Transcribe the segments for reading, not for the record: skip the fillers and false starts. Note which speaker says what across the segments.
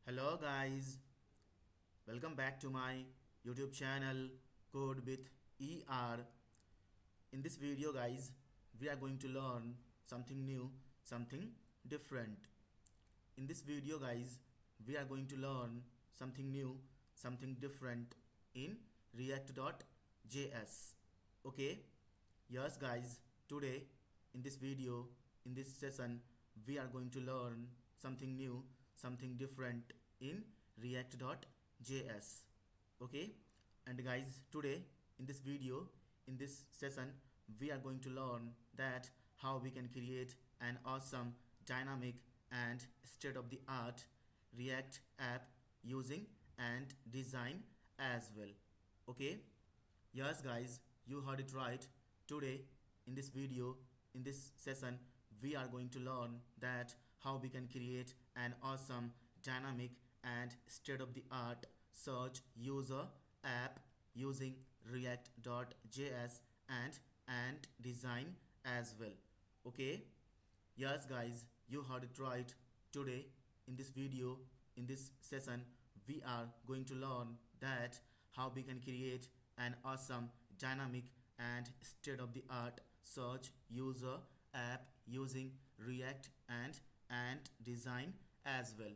Speaker 1: Hello guys, welcome back to my YouTube channel Code with ER. In this video guys, we are going to learn something new, something different. In this video guys, we are going to learn something new, something different in react.js. Okay? Yes guys, today in this video, in this session, we are going to learn something new, something different in react.js. Okay? And guys, today in this video, in this session, we are going to learn that how we can create an awesome, dynamic and state of the art React app using and design as well. Okay? Yes guys, you heard it right. Today in this video, in this session, we are going to learn that how we can create an awesome, dynamic and state-of-the-art search user app using react.js and design as well. Okay? Yes guys, you heard it right. Today in this video, in this session, we are going to learn that how we can create an awesome, dynamic and state-of-the-art search user app using React and design as well.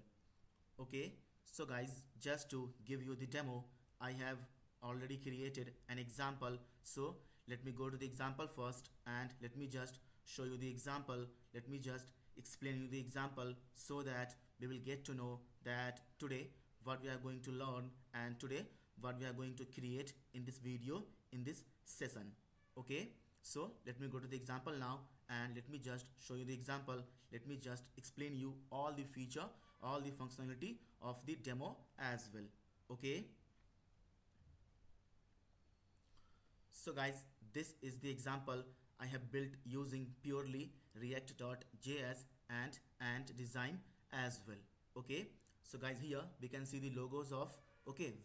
Speaker 1: Okay, so guys, just to give you the demo, I have already created an example. So let me go to the example first and let me just show you the example. Let me just explain you the example so that we will get to know that today what we are going to learn and today what we are going to create in this video, in this session. Okay, so let me go to the example now and let me just show you the example. Let me just explain you all the feature, all the functionality of the demo as well. Okay, so guys, this is the example I have built using purely react.js and design as well. Okay, so guys, here we can see the logos of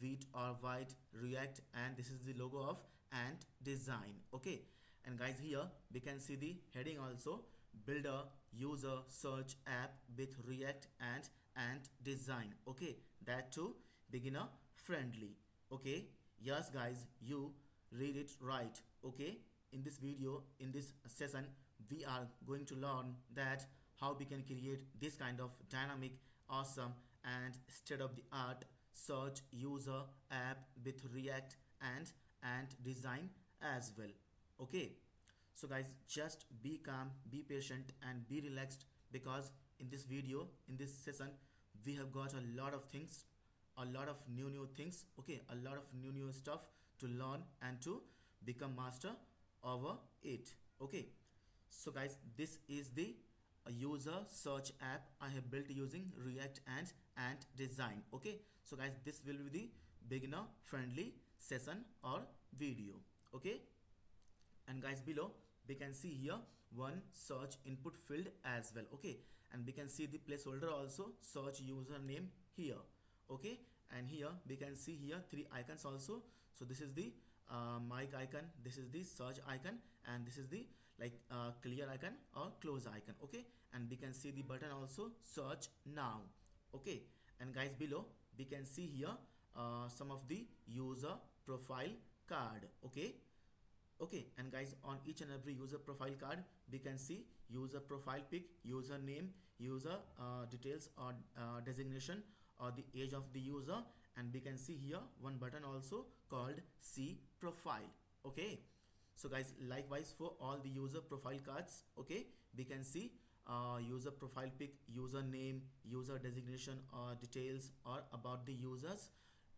Speaker 1: wheat or white react, and this is the logo of and design. Okay, and guys, here we can see the heading also, builder user search app with react and design. Okay, that too beginner friendly. Okay, yes guys, you read it right. Okay, in this video, in this session, we are going to learn that how we can create this kind of dynamic, awesome and state of the art search user app with react and design as well. Okay, so guys, just be calm, be patient and be relaxed, because in this video, in this session, we have got a lot of things, a lot of new things. Okay, a lot of new stuff to learn and to become master over it. Okay, so guys, this is the user search app I have built using react and design. Okay, so guys, this will be the beginner friendly session or video. Okay, and guys, below we can see here one search input field as well. Okay, and we can see the placeholder also, search username here. Okay, and here we can see here three icons also. So this is the mic icon, this is the search icon, and this is the clear icon or close icon. Okay, and we can see the button also, search now. Okay, and guys, below we can see here some of the user profile card. Okay, okay, and guys, on each and every user profile card we can see user profile pic, username, user details or designation or the age of the user, and we can see here one button also called see profile. Okay, so guys, likewise for all the user profile cards, okay, we can see user profile pic, username, user designation or details or about the users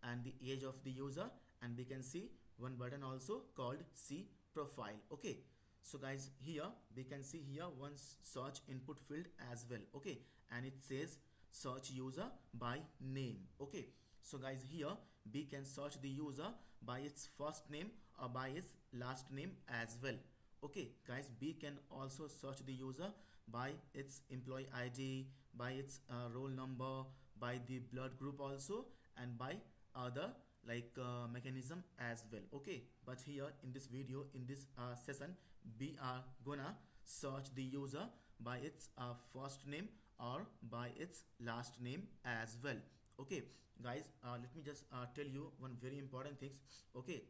Speaker 1: and the age of the user, and we can see one button also called see profile. Okay, so guys, here we can see here one search input field as well. Okay, and it says search user by name. Okay, so guys, here we can search the user by its first name or by its last name as well. Okay guys, we can also search the user by its employee ID, by its roll number, by the blood group also, and by other mechanism as well. Okay, but here in this video, in this session, we are gonna search the user by its first name or by its last name as well. Okay, guys, let me just tell you one very important things. Okay,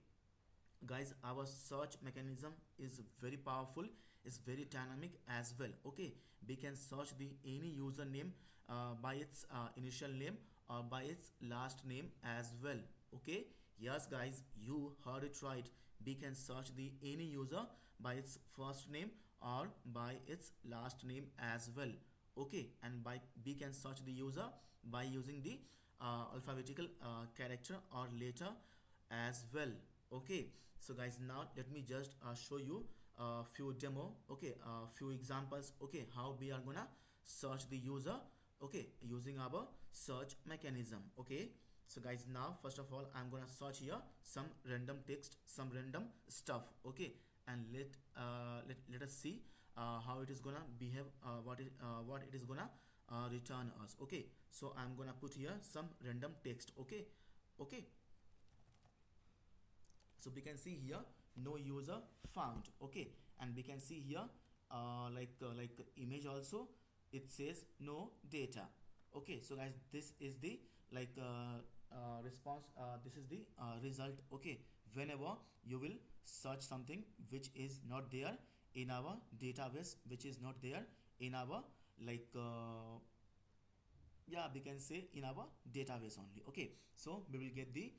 Speaker 1: guys, our search mechanism is very powerful, is very dynamic as well. Okay, we can search the any username by its initial name or by its last name as well. Okay, yes guys, you heard it right. We can search the any user by its first name or by its last name as well. Okay, and by we can search the user by using the alphabetical character or letter as well. Okay, so guys, now let me just show you a few demo. Okay, few examples. Okay, how we are gonna search the user, okay, using our search mechanism. Okay, so guys, now first of all I'm gonna search here some random text, some random stuff. Okay, and let us see how it is gonna behave, what it is gonna return us. Okay, so I'm gonna put here some random text. Okay, okay, so we can see here no user found. Okay, and we can see here like image also, it says no data. Okay, so guys, this is the like response, this is the result. Okay, whenever you will search something which is not there in our database, which is not there in our like yeah, we can say in our database only. Okay, so we will get the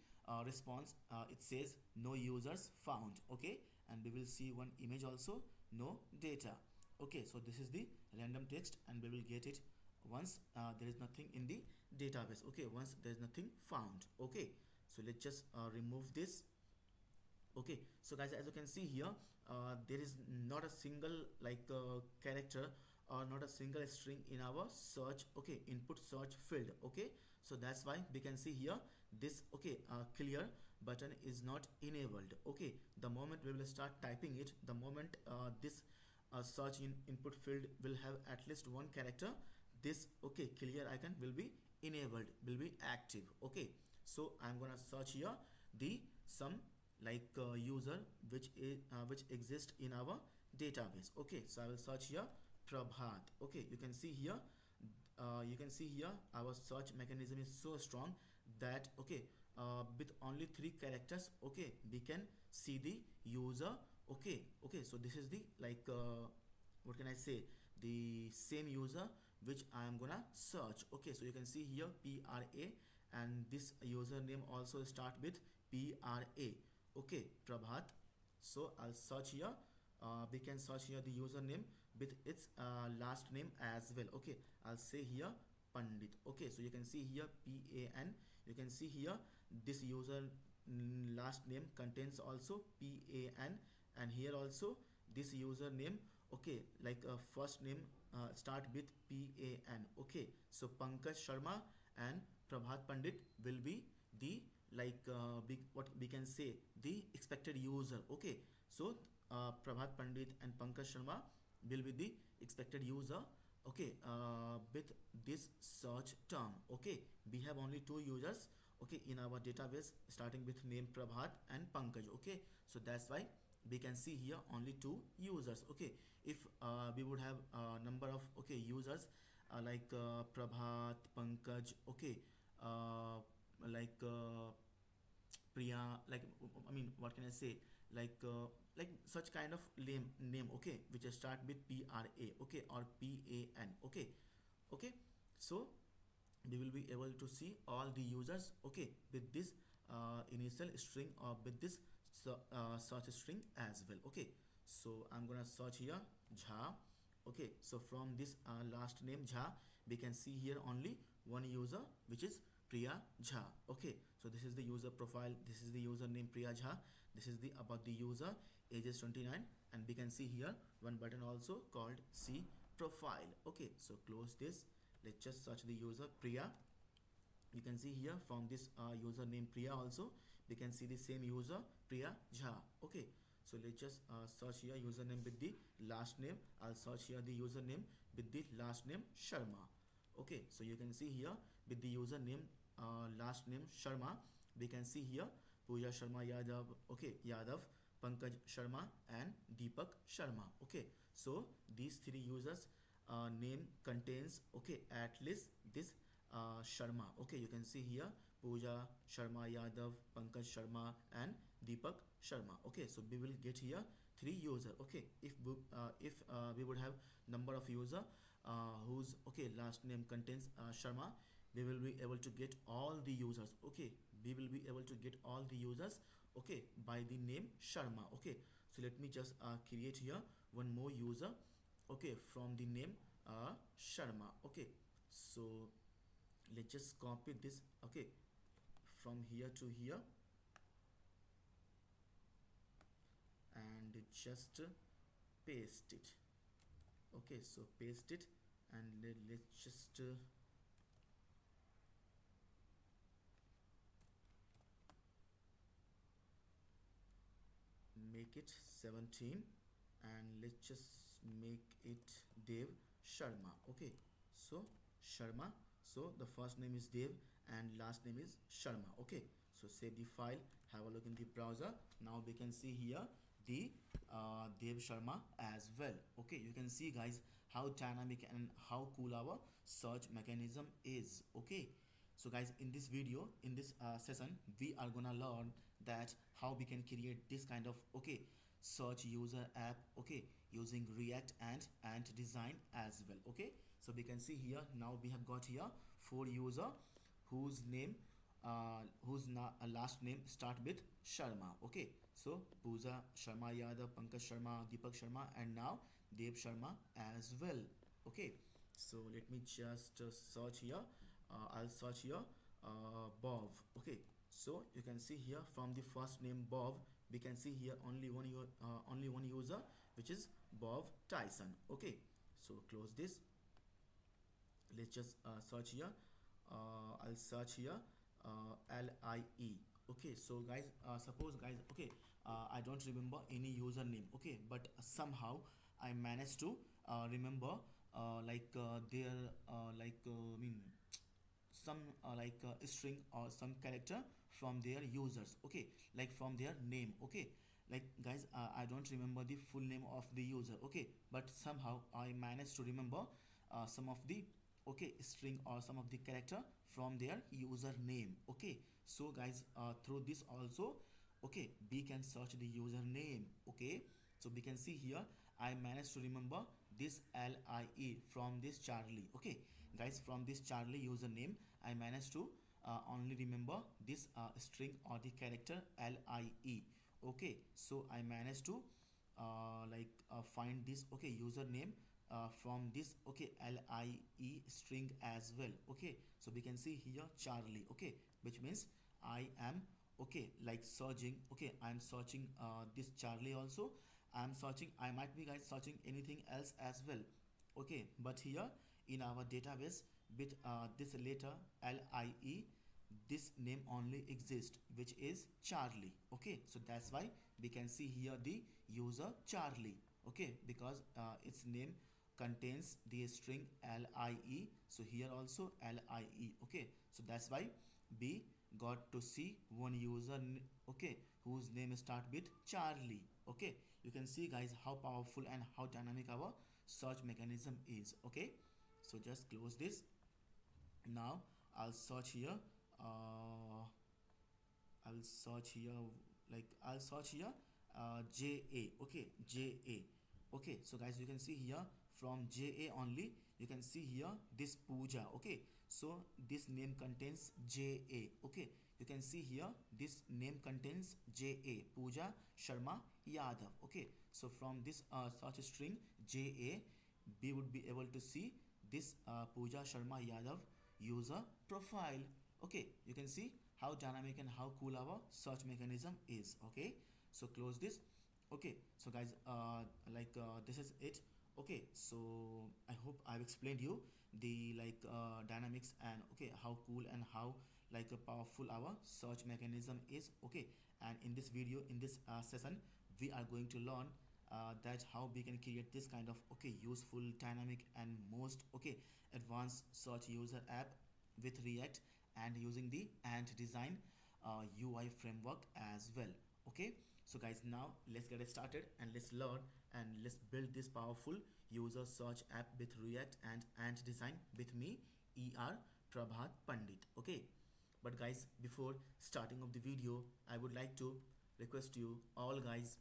Speaker 1: response, it says no users found. Okay, and we will see one image also, no data. Okay, so this is the random text and we will get it once there is nothing in the database. Okay, once there is nothing found. Okay, so let's just remove this. Okay, so guys, as you can see here, there is not a single like character or not a single string in our search, okay, input search field. Okay, so that's why we can see here this, okay, clear button is not enabled. Okay, the moment we will start typing it, the moment this search in input field will have at least one character, this, okay, clear icon will be enabled, will be active. Okay, so I'm gonna search here the some like user which exists in our database. Okay, so I will search here Prabhat. Okay, you can see here, you can see here our search mechanism is so strong that, okay, with only three characters, okay, we can see the user. Okay, okay, so this is the like what can I say, the same user which I am gonna search. Okay, so you can see here pra, and this username also start with pra. Okay, Prabhat. So I'll search here, we can search here the username with its last name as well. Okay, I'll say here Pandit. Okay, so you can see here pan, you can see here this user last name contains also pan, and here also this username, okay, like first name start with pan. Okay, so Pankaj Sharma and Prabhat Pandit will be the like big, what we can say, the expected user. Okay, so Prabhat Pandit and Pankaj Sharma will be the expected user. Okay, with this search term. Okay, we have only two users, okay, in our database starting with name Prabhat and Pankaj. Okay, so that's why we can see here only two users. Okay, if we would have a number of, okay, users like Prabhat, Pankaj, okay, like Priya, like I mean, what can I say? Like such kind of name, okay, which start with pra, okay, or pan. Okay, okay, so we will be able to see all the users, okay, with this initial string or with this search string as well. Okay, so I'm gonna search here Jha. Okay, so from this last name Jha, we can see here only one user which is Priya Jha. Okay, so this is the user profile, this is the username Priya Jha, this is the about the user, age is 29, and we can see here one button also called see profile. Okay, so close this, let's just search the user Priya. You can see here from this username Priya also we can see the same user Priya Jha. Okay, so let's just search here username with the last name. I'll search here the username with the last name Sharma. Okay, so you can see here with the username last name Sharma, we can see here Pooja Sharma Yadav, okay, Yadav, Pankaj Sharma and Deepak Sharma. Okay, so these three users name contains, okay, at least this Sharma. Okay, you can see here Pooja Sharma Yadav, Pankaj Sharma, and Deepak Sharma. Okay, so we will get here three user. Okay, if we would have number of user whose okay last name contains Sharma, we will be able to get all the users. Okay, we will be able to get all the users. Okay, by the name Sharma. Okay, so let me just create here one more user. Okay, from the name Sharma. Okay, so let's just copy this. Okay, from here to here and just paste it. Okay, so paste it, and let's just make it 17, and let's just make it Dev Sharma. Okay, so Sharma, so the first name is Dev and last name is Sharma. Okay, so save the file, have a look in the browser. Now we can see here the Dev Sharma as well. Okay, you can see guys how dynamic and how cool our search mechanism is. Okay, so guys, in this video, in this session, we are gonna learn that how we can create this kind of okay search user app, okay, using React and design as well. Okay, so we can see here now we have got here four user whose name last name start with Sharma. Okay, so Pooja Sharma Yadav, Pankaj Sharma, Deepak Sharma, and now Dev Sharma as well. Okay, so let me just search here. I'll search here Bob. Okay, so you can see here from the first name Bob, we can see here only one user, which is Bob Tyson. Okay, so close this. Let's just search here. I'll search here LIE. Okay, so guys, suppose guys, okay, I don't remember any username. Okay, but somehow I managed to remember their I mean some string or some character from their users. Okay, like from their name. Okay, like guys, I don't remember the full name of the user. Okay, but somehow I managed to remember some of the okay string or some of the character from their username. Okay, so guys, through this also, okay, we can search the username. Okay, so we can see here I managed to remember this LIE from this Charlie. Okay, guys, from this Charlie username I managed to only remember this string or the character LIE. Okay, so I managed to find this okay username from this okay LIE string as well. Okay, so we can see here Charlie. Okay, which means I am okay like searching. Okay, I'm searching this Charlie also. I'm searching, I might be guys searching anything else as well. Okay, but here in our database with this letter LIE, this name only exists, which is Charlie. Okay, so that's why we can see here the user Charlie. Okay, because its name contains the string LIE, so here also LIE. Okay, so that's why we got to see one user okay whose name start with Charlie. Okay, you can see guys how powerful and how dynamic our search mechanism is. Okay, so just close this. Now I'll search here I'll search here I'll search here JA. Okay, JA. Okay, so guys, you can see here from JA only you can see here this Pooja. Okay, so this name contains JA. Okay, you can see here this name contains JA, Pooja Sharma Yadav. Okay, so from this search string JA we would be able to see this Pooja Sharma Yadav user profile. Okay, you can see how dynamic and how cool our search mechanism is. Okay, so close this. Okay, so guys, this is it. Okay, so I hope I've explained you the dynamics and okay how cool and how powerful our search mechanism is. Okay, and in this video, in this session, we are going to learn that how we can create this kind of okay useful dynamic and most okay advanced search user app with React and using the ant design UI framework as well. Okay, so guys, now let's get started and let's learn and let's build this powerful user search app with React and ant design with me, ER Prabhat Pandit. Okay, but guys, before starting of the video, I would like to request you all guys,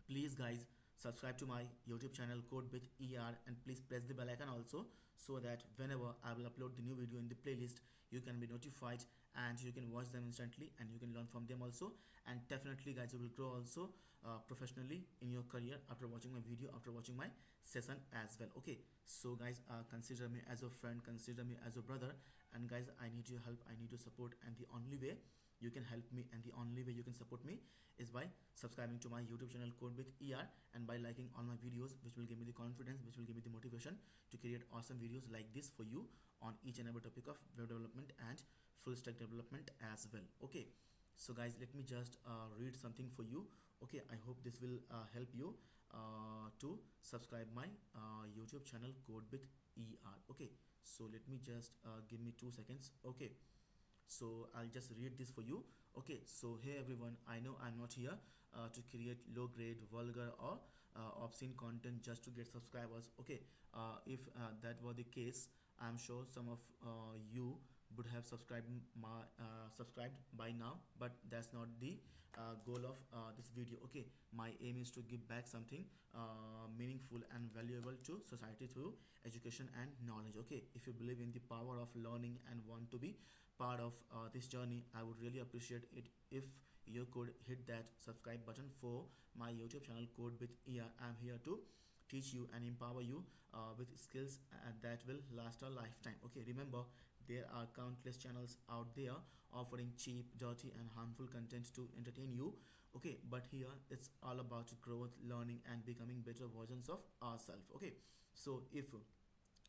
Speaker 1: please guys, subscribe to my YouTube channel Code with ER, and please press the bell icon also, so that whenever I will upload the new video in the playlist, you can be notified and you can watch them instantly and you can learn from them also. And definitely guys, you will grow also professionally in your career after watching my video, after watching my session as well. Okay, so guys, consider me as a friend, consider me as a brother, and guys, I need your help, I need your support, and the only way you can help me and the only way you can support me is by subscribing to my YouTube channel Code with ER, and by liking all my videos, which will give me the confidence, which will give me the motivation to create awesome videos like this for you on each and every topic of web development and full stack development as well. Okay, so guys, let me just read something for you. Okay, I hope this will help you to subscribe my YouTube channel Code with ER. Okay, so let me just give me 2 seconds. Okay, so I'll just read this for you. Okay, so hey everyone, I know I'm not here to create low grade, vulgar, or obscene content just to get subscribers. Okay, if that were the case, I'm sure some of you would have subscribed by now, but that's not the goal of this video. Okay, my aim is to give back something meaningful and valuable to society through education and knowledge. Okay, if you believe in the power of learning and want to be part of this journey, I would really appreciate it if you could hit that subscribe button for my YouTube channel Code with ER. I'm here to teach you and empower you with skills that will last a lifetime. Okay, remember, there are countless channels out there offering cheap, dirty, and harmful content to entertain you. Okay, but here it's all about growth, learning, and becoming better versions of ourselves. Okay, so if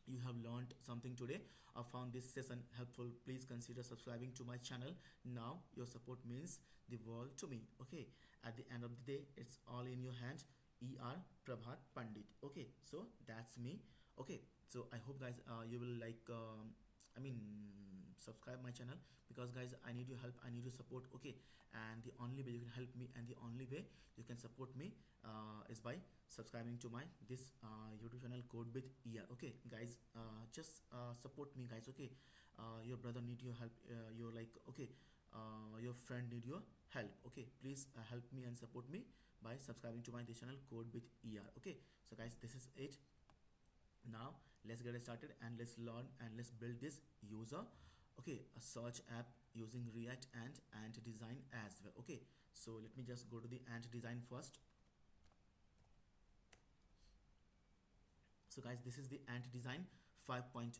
Speaker 1: you have learned something today or found this session helpful, please consider subscribing to my channel now. Your support means the world to me. Okay, at the end of the day, it's all in your hands. Er Prabhat Pandit. Okay, so that's me. Okay, so I hope guys you will like I mean subscribe my channel, because guys, I need your help, I need your support. Okay, and the only way you can help me and the only way you can support me is by subscribing to my this YouTube channel Code with ER. Okay guys, just support me guys. Okay, your brother need your help, your like, okay, your friend need your help. Okay, please help me and support me by subscribing to my this channel Code with ER. Okay, so guys, this is it. Now let's get started and let's learn and let's build this user, okay, a search app using React and design as well. Okay, so let me just go to the ant design first. So guys, this is the ant design 5.0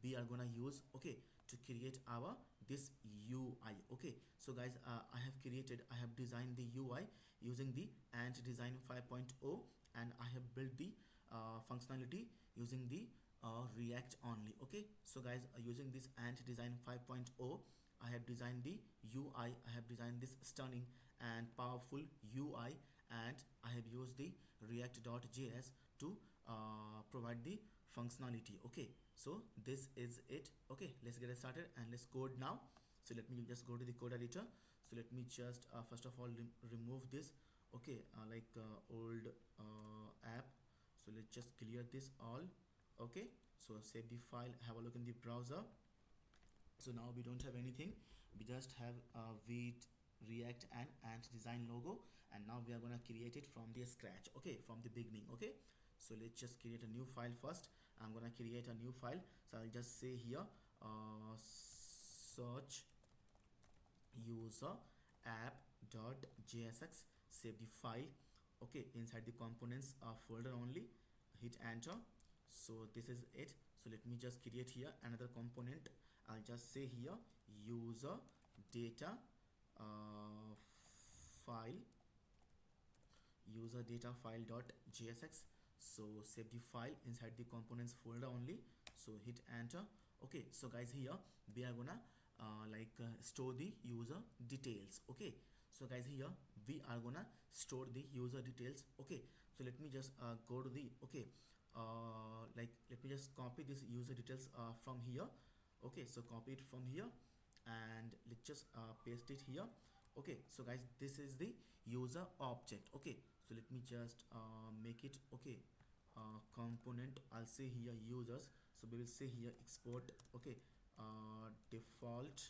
Speaker 1: we are gonna use, okay, to create our this UI. Okay, so guys, I have designed the UI using the ant design 5.0, and I have built the functionality using the React only. Okay, so guys, using this ant design 5.0, I have designed the UI, I have designed this stunning and powerful UI, and I have used the react.js to provide the functionality. Okay, so this is it. Okay, let's get started and let's code now. So let me just go to the code editor. So let me just first of all remove this, okay, old app. So let's just clear this all. Okay, so save the file, have a look in the browser. So now we don't have anything, we just have Vue, React, and design logo, and now we are gonna create it from the scratch. Okay, from the beginning. Okay, so let's just create a new file first. I'm gonna create a new file, so I'll just say here search user app.jsx, save the file. Okay, inside the components folder only, hit enter. So this is it. So let me just create here another component. I'll just say here user data file, user data file.jsx. So save the file inside the components folder only, so hit enter. Okay, so guys, here we are gonna store the user details. Okay, so guys, here we are gonna store the user details. Okay, so let me just go to the, okay, let me just copy this user details from here. Okay, so copy it from here and let's just paste it here. Okay, so guys, this is the user object. Okay, so let me just make it, okay, component. I'll say here users, so we will say here export, okay, default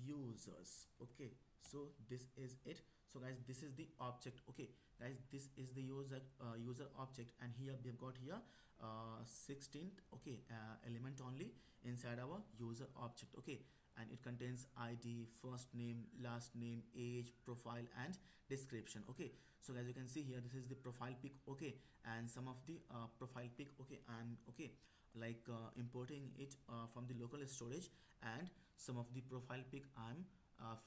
Speaker 1: users. Okay, so this is it. So guys, this is the object. Okay guys, this is the user object, and here we have got here 16th, okay, element only inside our user object. Okay, and it contains id, first name, last name, age, profile, and description. Okay, so as you can see here, this is the profile pic. Okay, and some of the profile pic. Okay, and okay, like importing it from the local storage, and some of the profile pic I'm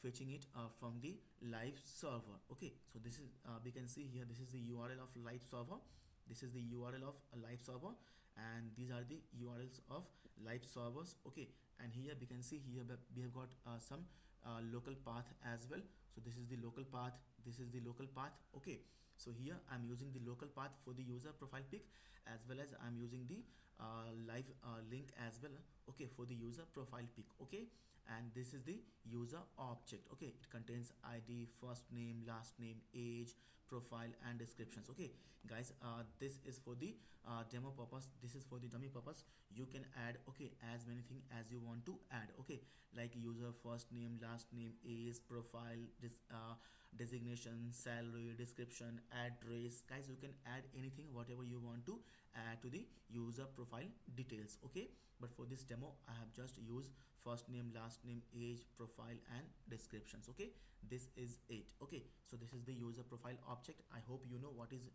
Speaker 1: fetching it from the live server. Okay, so this is we can see here, this is the url of live server, this is the url of a live server, and these are the urls of live servers. Okay, and here we can see here that we have got some local path as well. So this is the local path, this is the local path. Okay, so here I'm using the local path for the user profile pic, as well as I'm using the live link as well. Okay, for the user profile pic. Okay, and this is the user object. Okay, it contains id, first name, last name, age, profile, and descriptions. Okay guys, this is for the demo purpose, this is for the dummy purpose. You can add, okay, as many things as you want to add. Okay, like user first name, last name, age, profile, designation, salary, description, address. Guys, you can add anything whatever you want to add to the user profile details. Okay, but for this demo I have just used first name, last name, age, profile, and descriptions. Okay, this is it. Okay, so this is the user profile object. I hope you know what is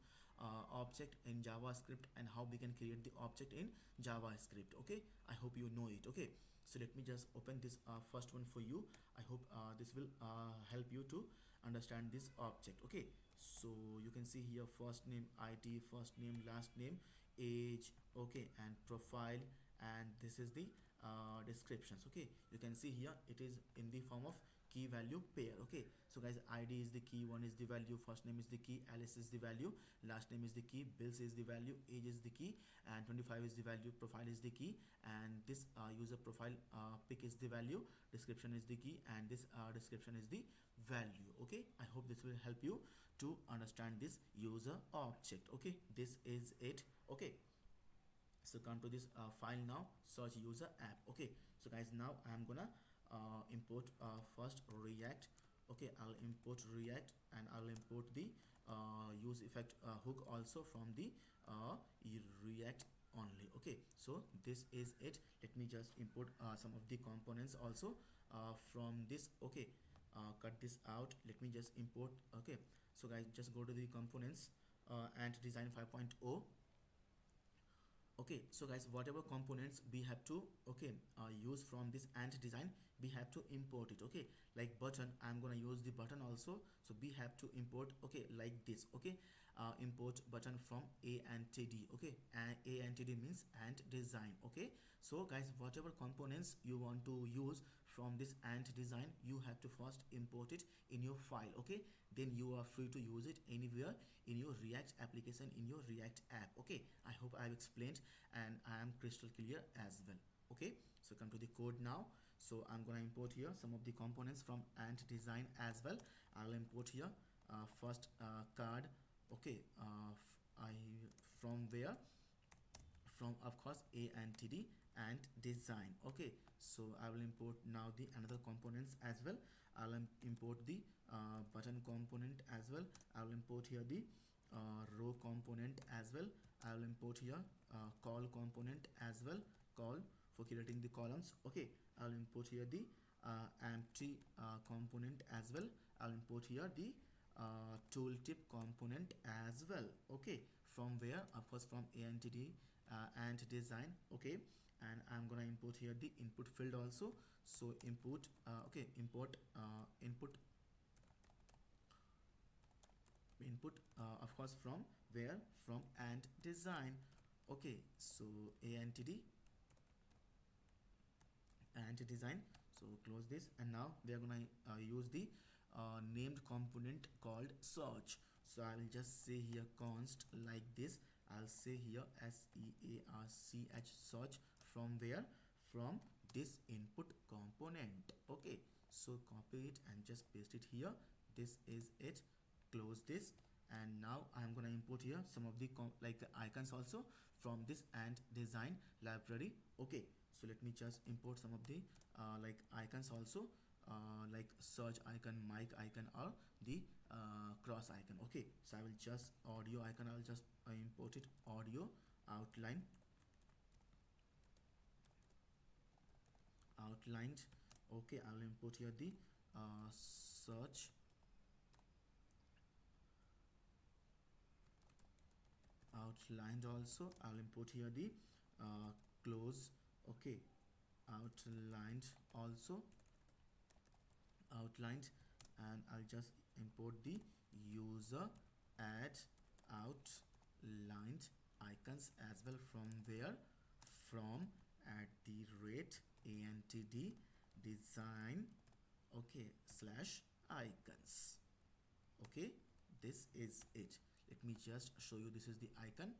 Speaker 1: object in javascript and how we can create the object in javascript. Okay, I hope you know it. Okay, so let me just open this first one for you. I hope this will help you to understand this object. Okay, so you can see here first name, id, first name, last name, age, okay, and profile, and this is the descriptions. Okay, you can see here it is in the form of key value pair. Okay, so guys, id is the key, one is the value, first name is the key, alice is the value, last name is the key, bills is the value, age is the key, and 25 is the value, profile is the key, and this user profile pic is the value, description is the key, and this description is the value. Okay, I hope this will help you to understand this user object. Okay, this is it. Okay, so come to this file now, search user app. Okay, so guys, now I'm gonna import first react. Okay, I'll import react, and I'll import the use effect hook also from the react only. Okay, so this is it. Let me just import some of the components also from this. Okay, cut this out, let me just import. Okay, so guys, just go to the components and design 5.0. Okay, so guys, whatever components we have to, okay, use from this ant design, we have to import it. Okay, like button, I'm gonna use the button also, so we have to import. Okay, like this. Okay, import button from a and td. Okay, and a and td means ant design. Okay, so guys, whatever components you want to use from this ant design, you have to first import it in your file. Okay, then you are free to use it anywhere in your react application, in your react app. Okay, I hope I have explained and I am crystal clear as well. Okay, so come to the code now. So I'm gonna import here some of the components from ant design as well. I'll import here first card. Okay, I from where, from of course a and td and design. Okay, so I will import now the another components as well. I'll import the button component as well. I'll import here the row component as well. I'll import here call component as well, call for creating the columns. Okay, I'll import here the empty component as well. I'll import here the tooltip component as well. Okay, from where, of course, from ANTD and design. Okay, and I'm gonna import here the input field also. So input, okay, import input of course from where, from and design. Okay, so ANTD and design. So close this, and now we are gonna use the named component called search. So I'll just say here const like this. I'll say here search, search from where, from this input component. Okay, so copy it and just paste it here. This is it. Close this, and now I'm gonna import here some of the like icons also from this and design library. Okay, So let me just import some of the like icons also, like search icon, mic icon, or the cross icon. Okay, so I will just audio icon, I'll just import it, audio outline, outlined. Okay, I'll import here the search outlined also. I'll import here the close. Okay, outlined also, outlined. And I'll just import the user add outlined icons as well. From where? From at the rate antd design, okay, slash icons. Okay, this is it. Let me just show you, this is the icon.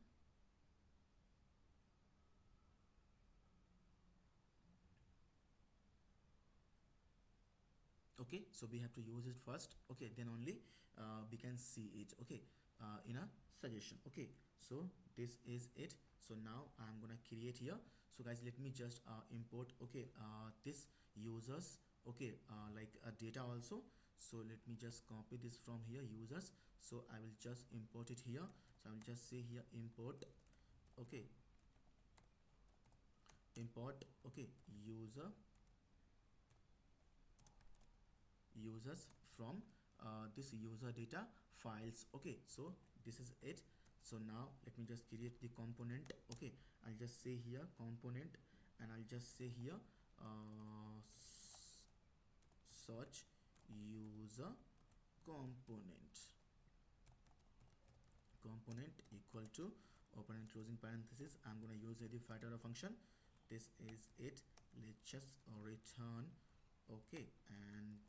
Speaker 1: Okay, so we have to use it first. Okay, then only we can see it. Okay, in a suggestion. Okay, so this is it. So now I'm gonna create here. So guys, let me just import, okay, this users, okay, like data also. So let me just copy this from here, users. So I will just import it here. So I will just say here import, okay, import, okay, users from this user data files. Okay, so this is it. So now let me just create the component. Okay, I'll just say here component, and I'll just say here search user component, component equal to open and closing parenthesis. I'm going to use the factor function. This is it. Let's just return. Okay, and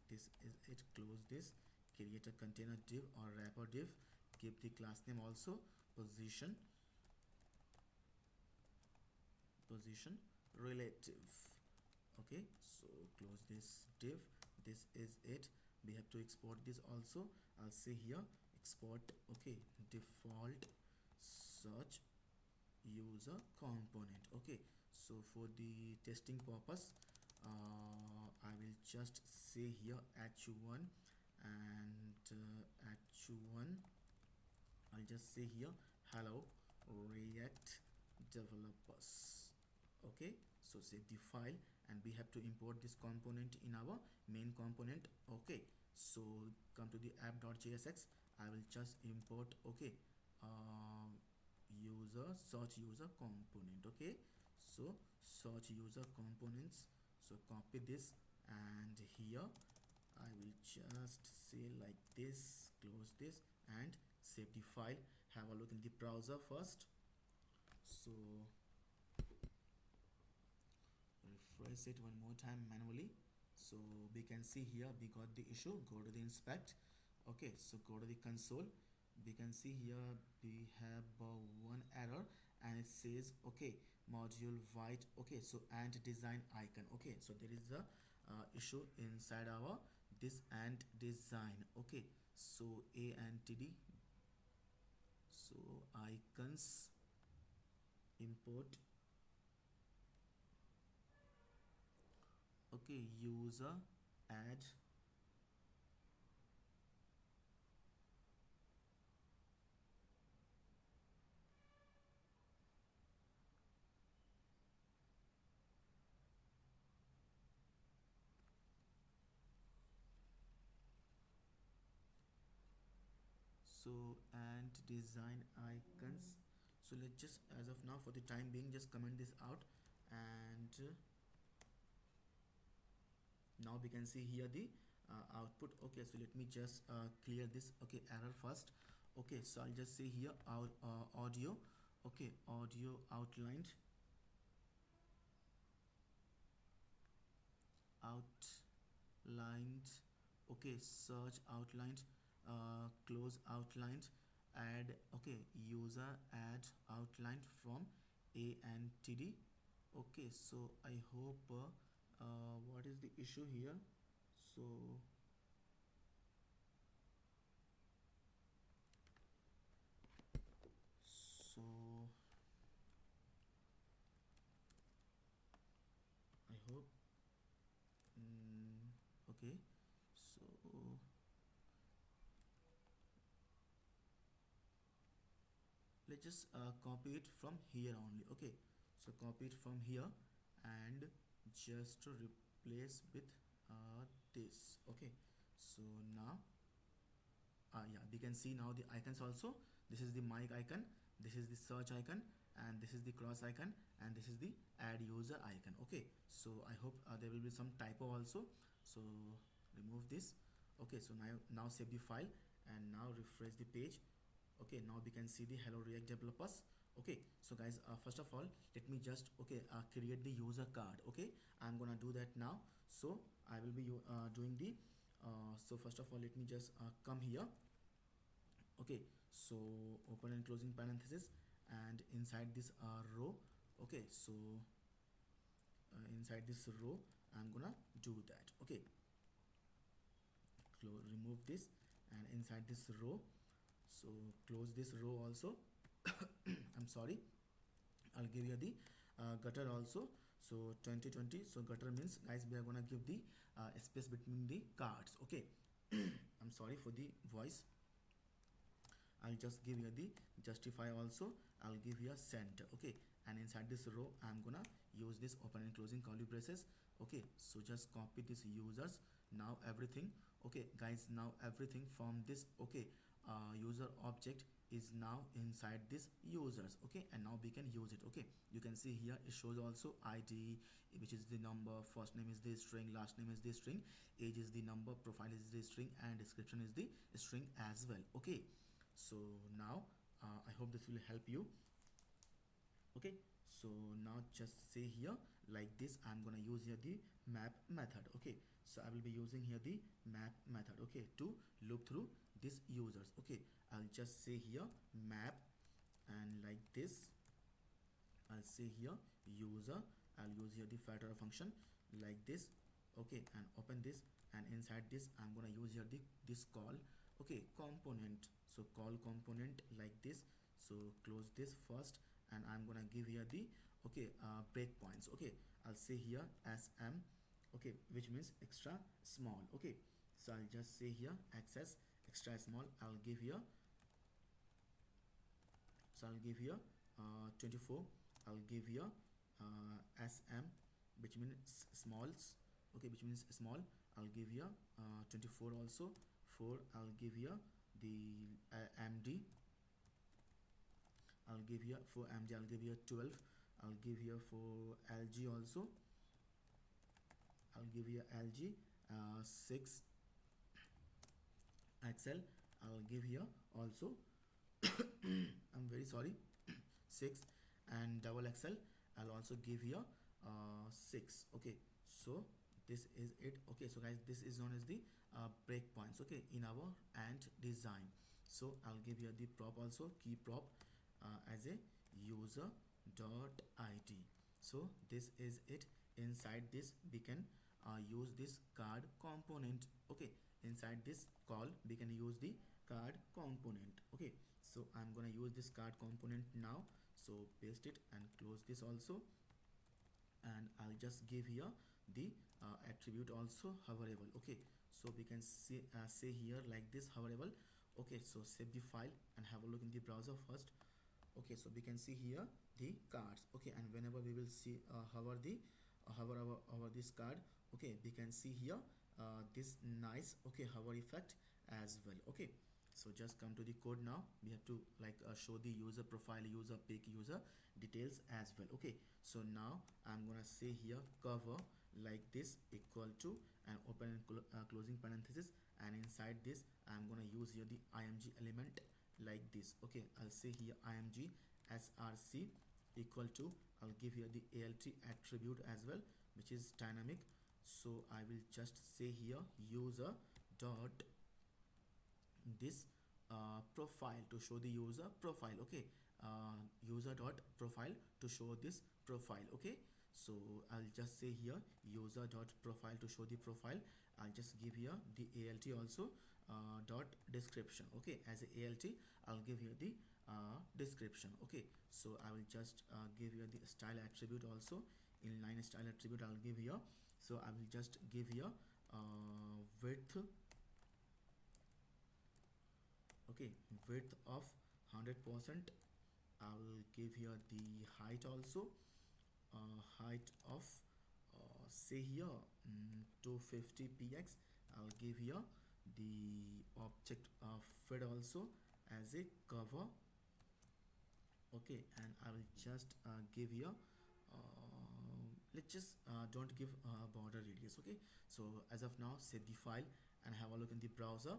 Speaker 1: this is it. Close this, create a container div or wrapper div, give the class name also, position, position relative. Okay, so close this div. This is it. We have to export this also. I'll say here export, okay, default search user component. Okay, so for the testing purpose, I will just say here h1, and h1, I'll just say here hello react developers. Okay, so save the file, and we have to import this component in our main component. Okay, so come to the app.jsx. I will just import, okay, user search user component. Okay, so search user components. So copy this, and here I will just say like this, close this, and save the file. Have a look in the browser first. So refresh it one more time manually. So we can see here we got the issue. Go to the inspect. Okay, so go to the console. We can see here we have one error, and it says, okay, module white. Okay, so and design icon. Okay, so there is a issue inside our this and design. Okay, so a and td, so icons import, okay, user add, so and design icons. So let's just, as of now, for the time being, just comment this out. And now we can see here the output. Okay, so let me just clear this, okay, error first. Okay, so I'll just say here our audio, okay, audio outlined, outlined, okay, search outlined, close outlined, add, okay, user add outlined from a and td. Okay, so I hope what is the issue here? So so Okay, so let's just copy it from here only. Okay, so copy it from here and just to replace with this. Okay, so now yeah, we can see now the icons also. This is the mic icon, this is the search icon, and this is the cross icon, and this is the add user icon. Okay, so I hope there will be some typo also, so remove this. Okay, so now save the file and now refresh the page. Okay, now we can see the hello react developers. Okay, so guys, first of all, let me just create the user card. Okay, I'm gonna do that now. So I will be doing the so first of all, let me just come here. Okay, so open and closing parenthesis, and inside this row. Okay, so inside this row I'm gonna do that. Okay, remove this, and inside this row, so close this row also. I'm sorry, I'll give you the gutter also. So 2020, so gutter means, guys, we are gonna give the space between the cards. Okay, I'm sorry for the voice. I'll just give you the justify also. I'll give you a center. Okay, and inside this row I'm gonna use this open and closing curly braces. Okay, so just copy this users. Now everything, okay guys, now everything from this, okay, user object is now inside this users. Okay, and now we can use it. Okay, you can see here it shows also id, which is the number, first name is the string, last name is the string, age is the number, profile is the string, and description is the string as well. Okay, so now I hope this will help you. Okay, so now just say here like this, I'm gonna use here the map method. Okay, so I will be using here the map method, okay, to loop through these users. Okay, I'll just say here map, and like this I'll say here user. I'll use here the filter function like this. Okay, and open this, and inside this I'm gonna use here the this call, okay, component. So call component like this. So close this first, and I'm gonna give here the, okay, breakpoints. Okay, I'll say here sm, okay, which means extra small. Okay, so I'll just say here access extra small. I'll give here, so I'll give here 24. I'll give here sm, which means smalls. Okay, which means small. I'll give here 24 also. 4, I'll give here the md. I'll give here for md, I'll give here 12. I'll give here for lg also. I'll give here lg 6. xl, I'll give here also I'm very sorry 6, and double xl I'll also give here 6. Okay, so this is it. Okay, so guys, this is known as the breakpoints, okay, in our ant design. So I'll give here the prop also, key prop as a user dot id. So this is it. Inside this we can use this card component. Okay, inside this call we can use the card component. Okay, so I'm gonna use this card component now. So paste it and close this also, and I'll just give here the attribute also hoverable. Okay, so we can see say here like this hoverable. Okay, so save the file and have a look in the browser first. Okay, so we can see here the cards. Okay, and whenever we will see hover the hover this card, okay, we can see here this nice, okay, hover effect as well. Okay, so just come to the code now. We have to like show the user profile, user pic, user details as well. Okay, so now I'm gonna say here cover like this equal to, and open and closing parenthesis, and inside this I'm gonna use here the img element like this. Okay, I'll say here img src equal to, I'll give here the alt attribute as well, which is dynamic. So I will just say here user dot this profile to show the user profile. Okay, user dot profile to show this profile. Okay, so I'll just say here user dot profile to show the profile. I'll just give here the alt also dot description. Okay, as a alt I'll give here the description. Okay, so I will just give here the style attribute also. Inline style attribute I'll give here. So I will just give here width, okay, width of 100%. I will give here the height also, height of say here 250 px. I'll give here the object fed also as a cover, okay, and I will just give here let's just don't give border radius, okay. So as of now, save the file and have a look in the browser.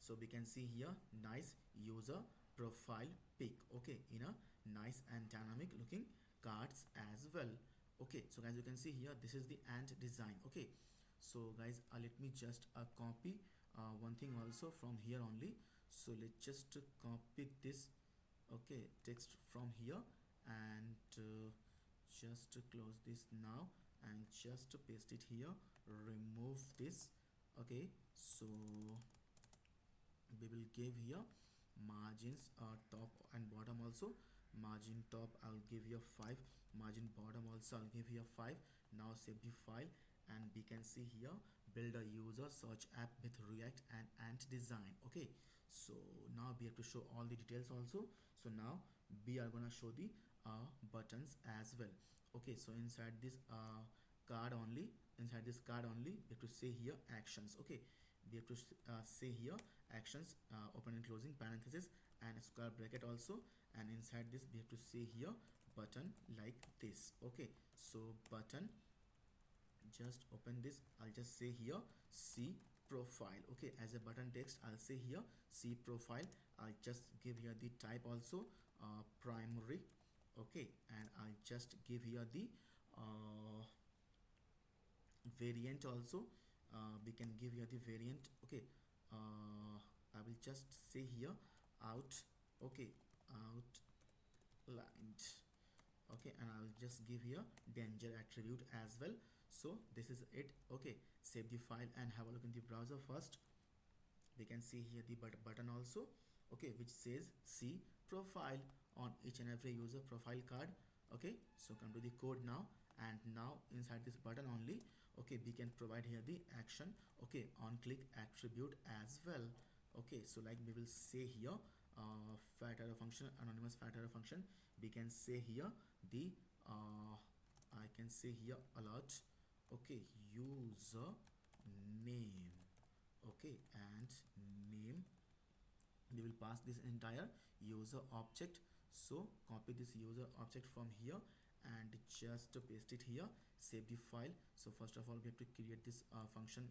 Speaker 1: So we can see here nice user profile pic, okay, in a nice and dynamic looking cards as well. Okay, so guys, you can see here this is the ant design, okay. So guys, let me just copy one thing also from here only. So let's just copy this, okay, text from here, and just to close this now and just to paste it here, remove this, okay. So we will give here margins top and bottom also. Margin top I'll give you 5, margin bottom also I'll give you 5. Now save the file and we can see here build a user search app with react and ant design, okay. So now we have to show all the details also. So now we are gonna show the buttons as well, okay. So inside this card only, inside this card only we have to say here actions, okay. We have to say here actions, open and closing parenthesis and square bracket also, and inside this we have to say here button like this, okay. So button, just open this, I'll just say here C profile, okay. As a button text I'll say here C profile. I'll just give here the type also primary, okay, and I'll just give here the variant also. We can give here the variant, okay. I will just say here out, okay, outlined, okay, and I'll just give here danger attribute as well. So this is it, okay. Save the file and have a look in the browser first. We can see here the button also, okay, which says see profile on each and every user profile card, okay. So come to the code now, and now inside this button only, okay, we can provide here the action, okay, on click attribute as well, okay. So like we will say here fat arrow function, anonymous fat arrow function. We can say here the I can say here alert, okay, user name, okay, and name. We will pass this entire user object. So copy this user object from here and just paste it here, save the file. So first of all we have to create this function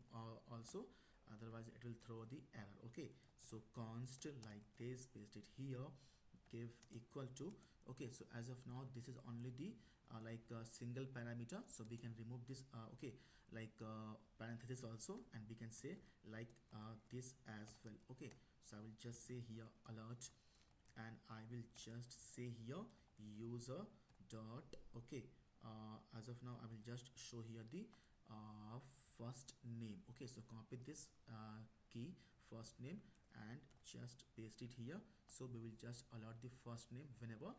Speaker 1: also, otherwise it will throw the error, okay. So const like this, paste it here, give equal to, okay. So as of now this is only the like single parameter, so we can remove this okay, like parenthesis also, and we can say like this as well, okay. So I will just say here alert, and I will just say here user dot, okay. As of now I will just show here the first name, okay. So copy this key first name and just paste it here. So we will just alert the first name whenever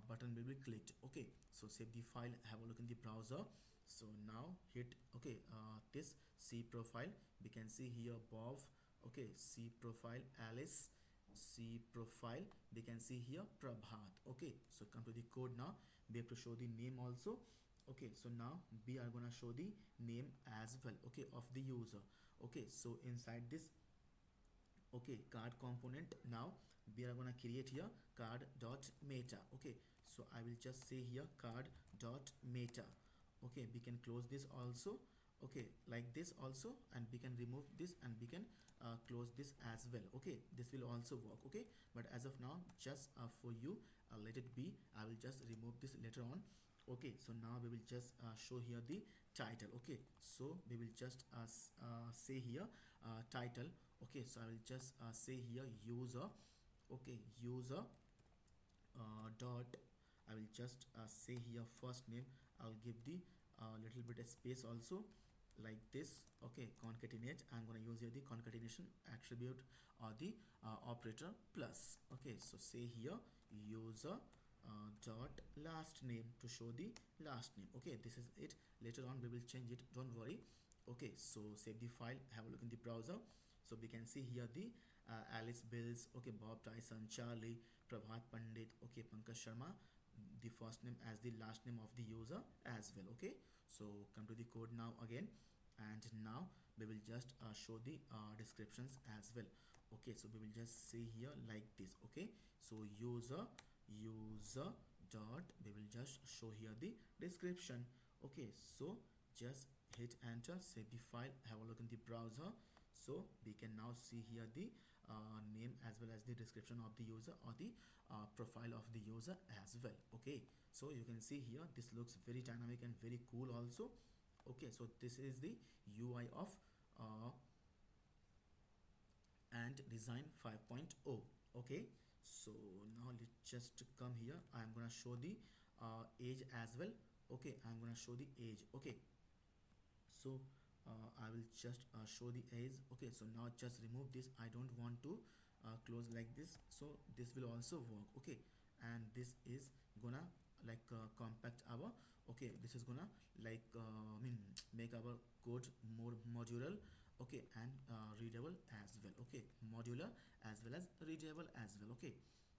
Speaker 1: button will be clicked, okay. So save the file, have a look in the browser. So now hit, okay, this C profile. We can see here Bob, okay, C profile Alice, C profile. We can see here Prabhat, okay. So come to the code now. We have to show the name also, okay. So now we are gonna show the name as well, okay, of the user, okay. So inside this, okay, card component, now we are gonna create here card dot meta, okay. So I will just say here card dot meta, okay. We can close this also, okay, like this also, and we can remove this and we can close this as well, okay. This will also work, okay. But as of now, just for you, let it be. I will just remove this later on, okay. So now we will just show here the title, okay. So we will just say here title, okay. So I will just say here user, okay, user dot, I will just say here first name. I'll give the little bit of space also, like this, okay. Concatenate, I'm going to use here the concatenation attribute or the operator plus, okay. So say here user dot last name to show the last name, okay. This is it. Later on we will change it, don't worry, Okay, so save the file, have a look in the browser. So we can see here the Alice Bills, okay, Bob Tyson, Charlie, Prabhat Pandit, okay, Pankaj Sharma, the first name as the last name of the user as well. Okay, so come to the code now again, and now we will just show the descriptions as well. Okay, so we will just say here like this. Okay, so user dot, we will just show here the description. Okay, so just hit enter, save the file, have a look in the browser. So we can now see here the name as well as the description of the user, or the profile of the user as well. Okay, so you can see here this looks very dynamic and very cool also. Okay, so this is the UI of uh, and design 5.0. Okay, so now let's just come here. I'm gonna show the age as well. Okay, I'm gonna show the age. Okay, so I will just show the age. Okay, so now just remove this. I don't want to close like this, so this will also work. Okay, and this is gonna like compact our, okay, this is gonna like make our code more modular, okay, and readable as well. Okay, modular as well as readable as well. Okay,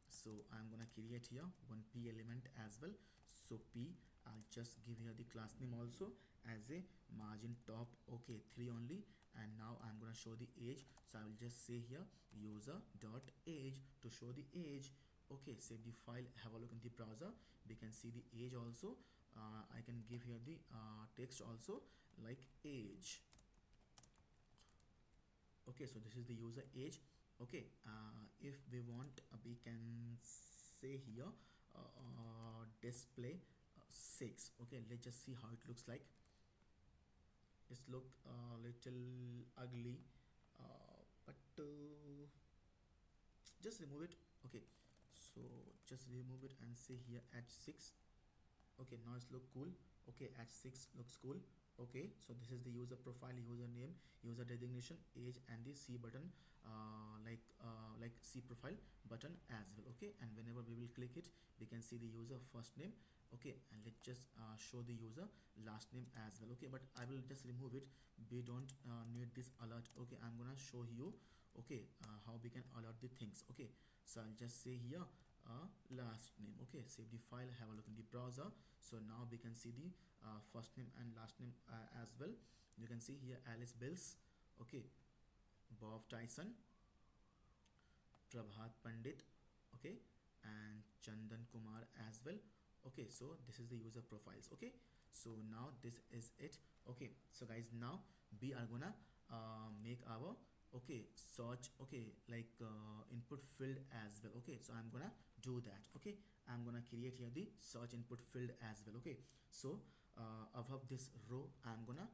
Speaker 1: so I'm gonna create here one p element as well. So p, I'll just give here the class name also as a margin top. Okay, 3 only. And now I'm gonna show the age, so I will just say here user dot age to show the age. Okay, save the file, have a look in the browser. We can see the age also. I can give here the text also like age. Okay, so this is the user age. Okay, if we want, we can say here display 6. Okay, let's just see how it looks like. It's look a little ugly, but just remove it. Okay, so just remove it and say here at 6. Okay, now it's look cool. Okay, at 6 looks cool. Okay, so this is the user profile, username, user designation, age, and the C button, like C profile button as well. Okay, and whenever we will click it, we can see the user first name. Okay, and let's just show the user last name as well. Okay, but I will just remove it. We don't need this alert. Okay, I'm gonna show you, okay, how we can alert the things. Okay, so I'll just say here last name. Okay, save the file, have a look in the browser. So now we can see the first name and last name as well. You can see here Alice Bills, okay, Bob Tyson, Prabhat Pandit, okay, and Chandan Kumar as well. Okay, so this is the user profiles. Okay, so now this is it. Okay, so guys, now we are gonna make our, okay, search, okay, like input field as well. Okay, so I'm gonna do that. Okay, I'm gonna create here the search input field as well. Okay, so above this row, I'm gonna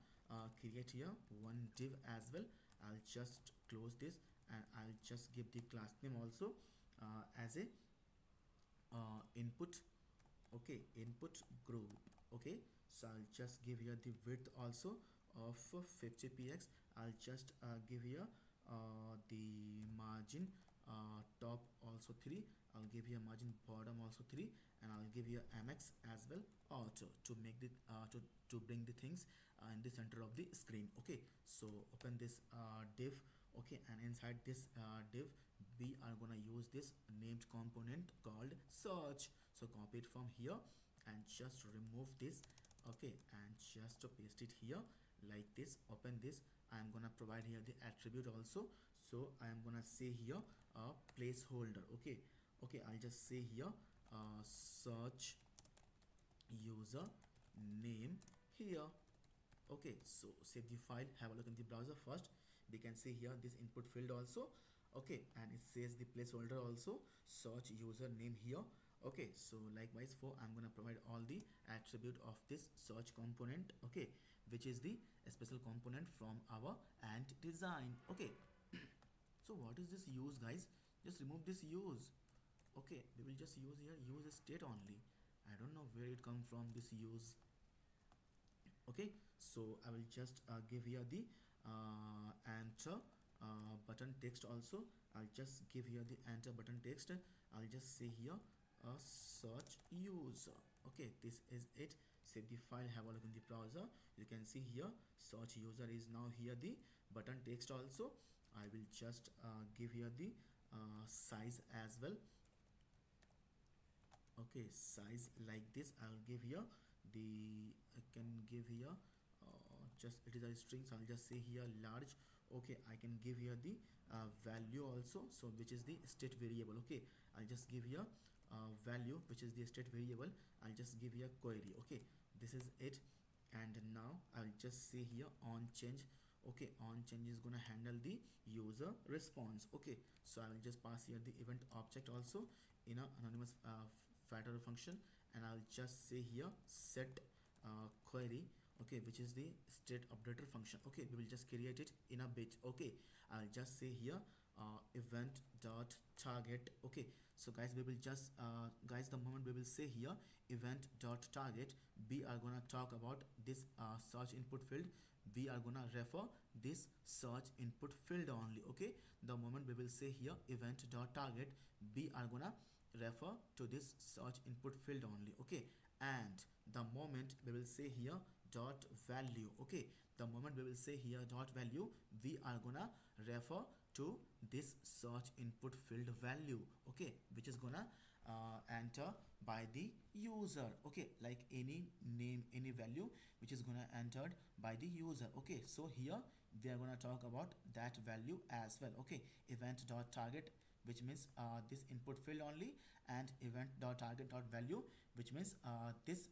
Speaker 1: create here one div as well. I'll just close this, and I'll just give the class name also as a input. Okay, input group. Okay, so I'll just give here the width also of 50 px. I'll just give here the margin top also 3. I'll give here margin bottom also 3, and I'll give here mx as well auto to make the to bring the things in the center of the screen. Okay, so open this div. Okay, and inside this div, we are gonna use this named component called search. So copy it from here and just remove this. Okay, and just to paste it here like this. Open this. I'm gonna provide here the attribute also. So I am gonna say here a placeholder. Okay, okay, I'll just say here search user name here. Okay, so save the file, have a look in the browser first. We can see here this input field also. Okay, and it says the placeholder also, search user name here. Okay, so likewise for, I'm gonna provide all the attribute of this search component. Okay, which is the special component from our ant design. Okay, so what is this use, guys? Just remove this use. Okay, we will just use here use state only. I don't know where it come from, this use. Okay, so I will just give here the enter button text also. I'll just give here the enter button text. I'll just say here search user. Okay, this is it. save the file, have a look in the browser. You can see here search user is now here the button text also. I will just give here the size as well. Okay, size like this I'll give here. I can give here just it is a string, so I'll just say here large. Okay, I can give here the value also, so which is the state variable. Okay, I'll just give here value which is the state variable. I'll just give here query. Okay, this is it. And now I'll just say here on change. Okay, on change is gonna handle the user response. Okay, so I will just pass here the event object also in a anonymous factor function, and I'll just say here set query. Okay, which is the state updater function. Okay, we will just create it in a bit. Okay, I'll just say here event dot target. Okay, so guys, we will just guys, the moment we will say here event dot target, we are gonna talk about this search input field. We are gonna refer this search input field only. Okay, the moment we will say here event dot target, we are gonna refer to this search input field only. Okay, and the moment we will say here dot value. Okay, the moment we will say here dot value, we are gonna refer to this search input field value. Okay, which is gonna enter by the user. Okay, like any name, any value which is gonna entered by the user. Okay, so here we are gonna talk about that value as well. Okay, event dot target, which means this input field only, and event dot target dot value, which means this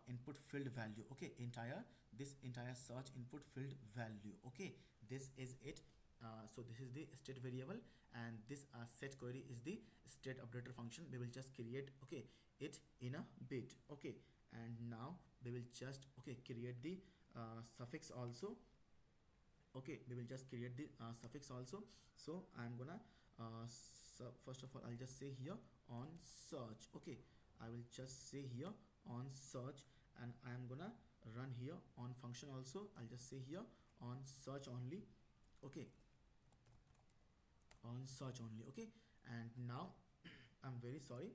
Speaker 1: input field value. Okay, this entire search input field value. Okay, this is it. So this is the state variable, and this set query is the state updater function. We will just create okay it in a bit. Okay, and now we will just okay create the suffix also. Okay, we will just create the suffix also. So I'm gonna so first of all I'll just say here on search. Okay, I will just say here on search, and I'm gonna run here on function also. I'll just say here on search only. Okay, on search only. Okay, and now I'm very sorry.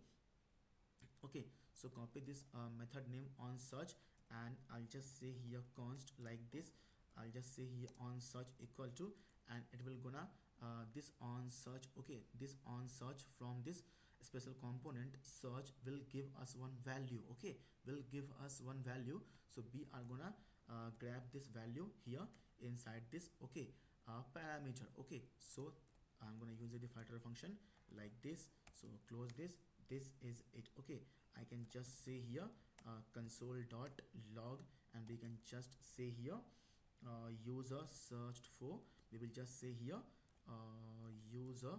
Speaker 1: Okay, so copy this method name on search, and I'll just say here const like this. I'll just say here on search equal to, and it will gonna this on search. Okay, this on search from this special component search will give us one value. Okay, will give us one value. So we are gonna grab this value here inside this okay parameter. Okay, so I'm gonna use the filter function like this. So close this. This is it. Okay, I can just say here console dot log, and we can just say here user searched for. We will just say here user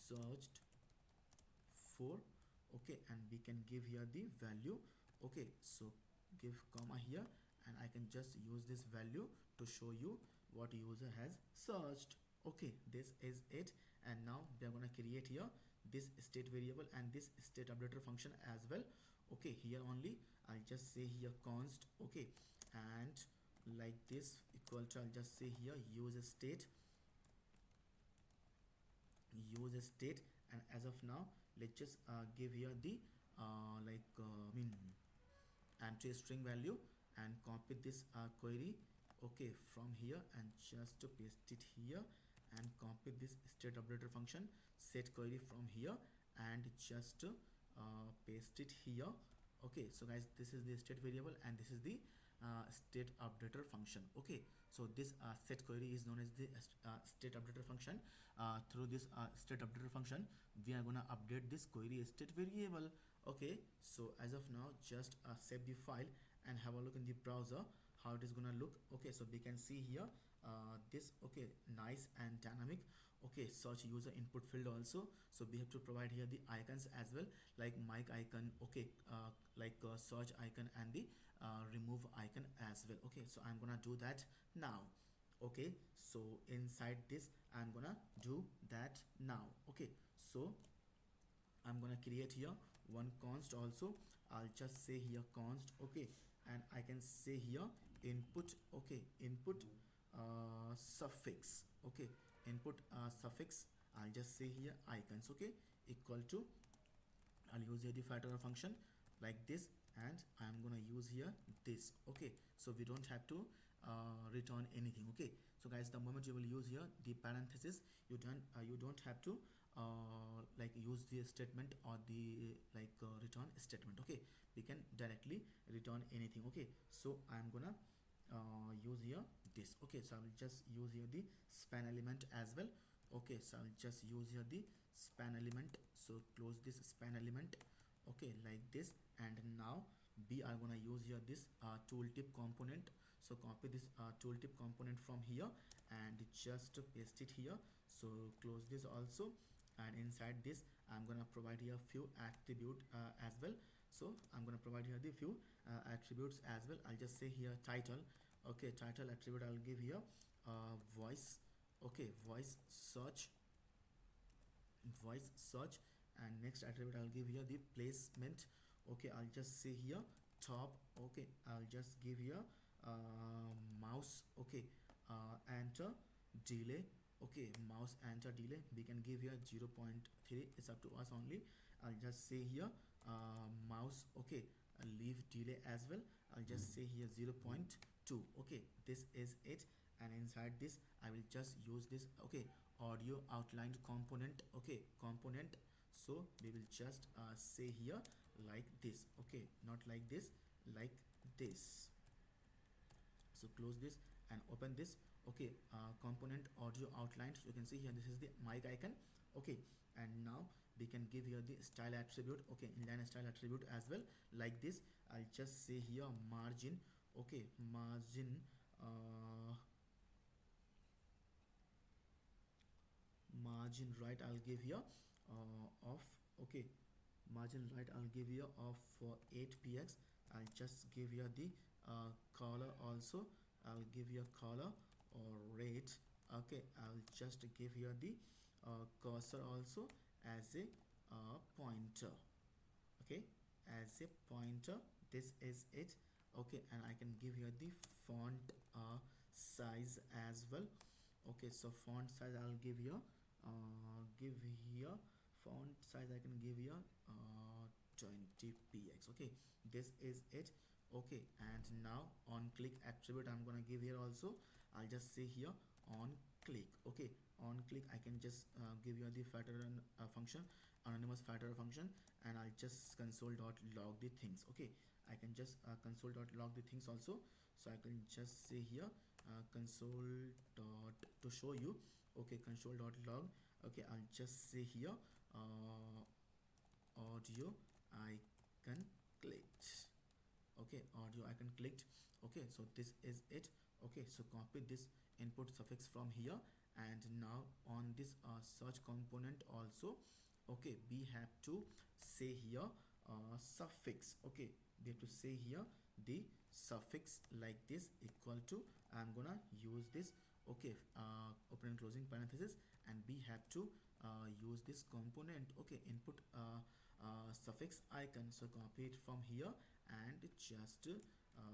Speaker 1: searched for. Okay, and we can give here the value. Okay, so give comma here, and I can just use this value to show you what user has searched. Okay, this is it. And now we are going to create here this state variable and this state updater function as well. Okay, here only I'll just say here const. Okay, and like this equal to, I'll just say here use state, and as of now let's just give here the empty string value, and copy this query. Okay, from here, and just to paste it here, and copy this state updater function set query from here, and just paste it here. Okay, so guys, this is the state variable, and this is the state updater function. Okay, so this set query is known as the state updater function. Through this state updater function, we are gonna update this query state variable. Okay, so as of now just save the file and have a look in the browser how it is gonna look. Okay, so we can see here this okay nice and dynamic okay search user input field also. So we have to provide here the icons as well, like mic icon. Okay, search icon, and the remove icon as well. Okay, so I'm gonna do that now. Okay, so inside this I'm gonna do that now. Okay, so I'm gonna create here one const also. I'll just say here const. Okay, and I can say here input. Okay, input suffix. Okay, input suffix. I'll just say here icons. Okay, equal to, I'll use here the filter function like this. and I'm gonna use here this. Okay, so we don't have to return anything. Okay, so guys, the moment you will use here the parenthesis, you don't have to like use the statement or the like return statement. Okay, we can directly return anything. Okay, so I'm gonna use here this. Okay, so I will just use here the span element as well. Okay, so I'll just use here the span element, so close this span element. Okay, like this. And now we are gonna use here this tooltip component. So copy this tooltip component from here and just paste it here. So close this also, and inside this I'm gonna provide here few attribute as well. So I'm gonna provide here the few attributes as well. I'll just say here title. Okay, title attribute I'll give here voice. Okay, voice search. And next attribute I'll give here the placement. Okay, I'll just say here top. Okay, I'll just give here mouse. Okay, enter delay. Okay, mouse enter delay we can give here 0.3, it's up to us only. I'll just say here mouse. Okay, leave delay as well. I'll just say here 0.2. Okay, this is it. And inside this I will just use this. Okay, audio outlined component. Okay, component. So we will just say here like this. Okay, not like this, like this. So close this and open this. Okay, component audio outlined, you can see here this is the mic icon. Okay, and now we can give here the style attribute. Okay, inline style attribute as well, like this. I'll just say here margin. Okay, margin right I'll give here of. Okay, margin right I'll give here of 8 px. I'll just give here the color also. I'll give here color or rate. Okay, I'll just give here the cursor also as a pointer. Okay, as a pointer, this is it. Okay, and I can give here the font size as well. Okay, so font size I'll give here font size I can give here 20 px. Okay, this is it. Okay, and now on click attribute I'm gonna give here also. I'll just say here on click. Okay, on click I can just give you the factor function, anonymous factor function. And I'll just console.log the things. Okay, I can just console.log the things also. So I can just say here console dot to show you. Okay, console.log. Okay, I'll just say here audio icon clicked. Okay, audio icon clicked. Okay, so this is it. Okay, so copy this input suffix from here. And now on this search component also. Okay, we have to say here suffix. Okay, we have to say here the suffix like this equal to, I'm gonna use this. Okay, open and closing parenthesis, and we have to use this component. Okay, input suffix icon. So copy it from here and just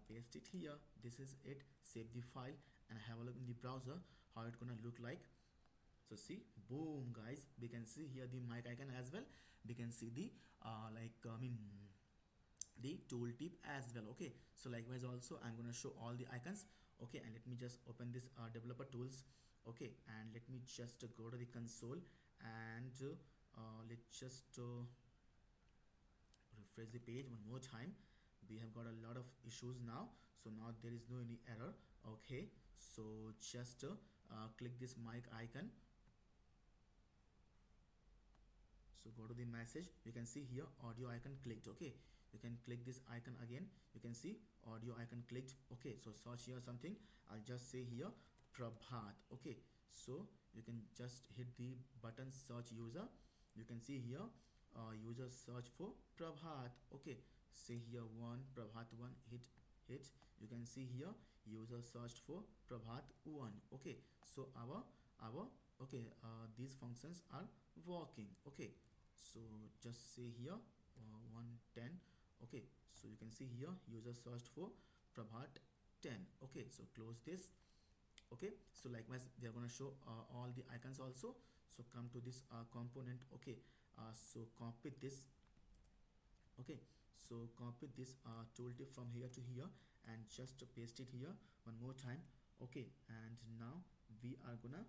Speaker 1: paste it here. This is it. Save the file and have a look in the browser how it's gonna look like. So see, boom guys, we can see here the mic icon as well. We can see the the tooltip as well. Okay, so likewise also I'm gonna show all the icons. Okay, and let me just open this developer tools. Okay, and let me just go to the console and let's just refresh the page one more time. We have got a lot of issues now, so now there is no any error. Okay, so just click this mic icon. So go to the message, you can see here audio icon clicked. Okay, you can click this icon again, you can see audio icon clicked. Okay, so search here something. I'll just say here Prabhat. Okay, so you can just hit the button search user. You can see here user search for Prabhat. Okay, say here one Prabhat one, hit. You can see here user searched for Prabhat one. Okay, so our okay these functions are working. Okay, so just say here 110. Okay, so you can see here user searched for Prabhat 10. Okay, so close this. Okay, so likewise we are going to show all the icons also. So come to this component. Okay, so copy this. Okay, So copy this tooltip from here to here and just paste it here one more time. Okay, and now we are gonna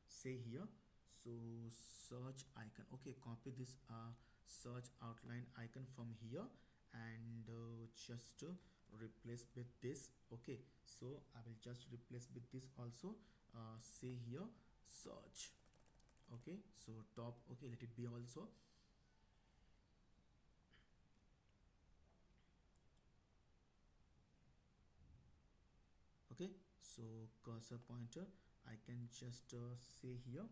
Speaker 1: say here, so search icon. Okay, copy this search outline icon from here and just replace with this. Okay, so I will just replace with this also. Say here search. Okay, so top. Okay, let it be also. Okay, so cursor pointer, I can just say here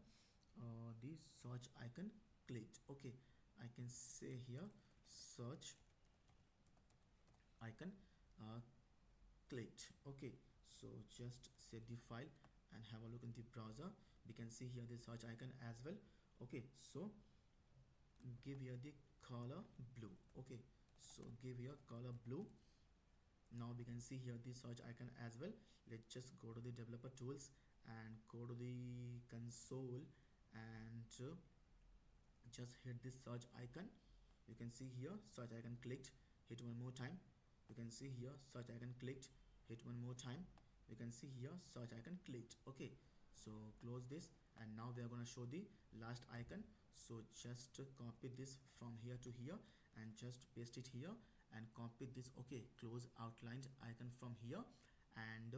Speaker 1: the search icon clicked. Okay, I can say here search icon uh, clicked. Okay, so just save the file and have a look in the browser. We can see here the search icon as well. Okay, so give here the color blue. Okay, so give here color blue. Now we can see here the search icon as well. Let's just go to the developer tools and go to the console and just hit this search icon. You can see here search icon clicked. Hit one more time. You can see here search icon clicked. Hit one more time. You can see here search icon clicked. Okay, so close this and now we are going to show the last icon. So just copy this from here to here and just paste it here and copy this. Okay, close outlined icon from here and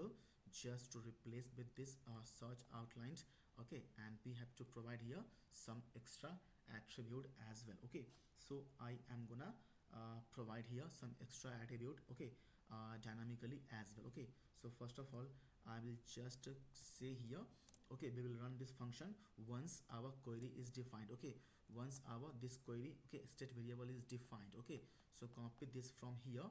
Speaker 1: just to replace with this search outlined. Okay, and we have to provide here some extra attribute as well. Okay, so I am gonna provide here some extra attribute. Okay, dynamically as well. Okay, so first of all I will just say here, okay, we will run this function once our query is defined. Okay, once our this query, okay, state variable is defined. Okay, so copy this from here.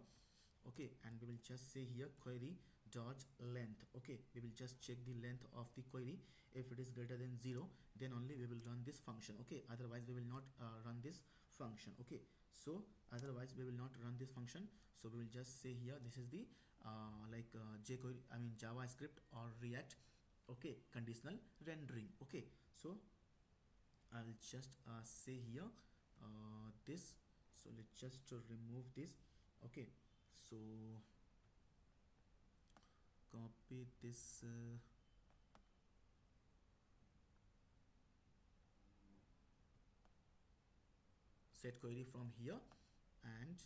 Speaker 1: Okay, and we will just say here query dot length. Okay, we will just check the length of the query. If it is greater than 0, then only we will run this function. Okay, otherwise we will not run this function. Okay, so otherwise we will not run this function. So we will just say here this is the jQuery, I mean JavaScript or React, okay, conditional rendering. Okay, so I'll just say here this. So let's just remove this. Okay, so copy this set query from here and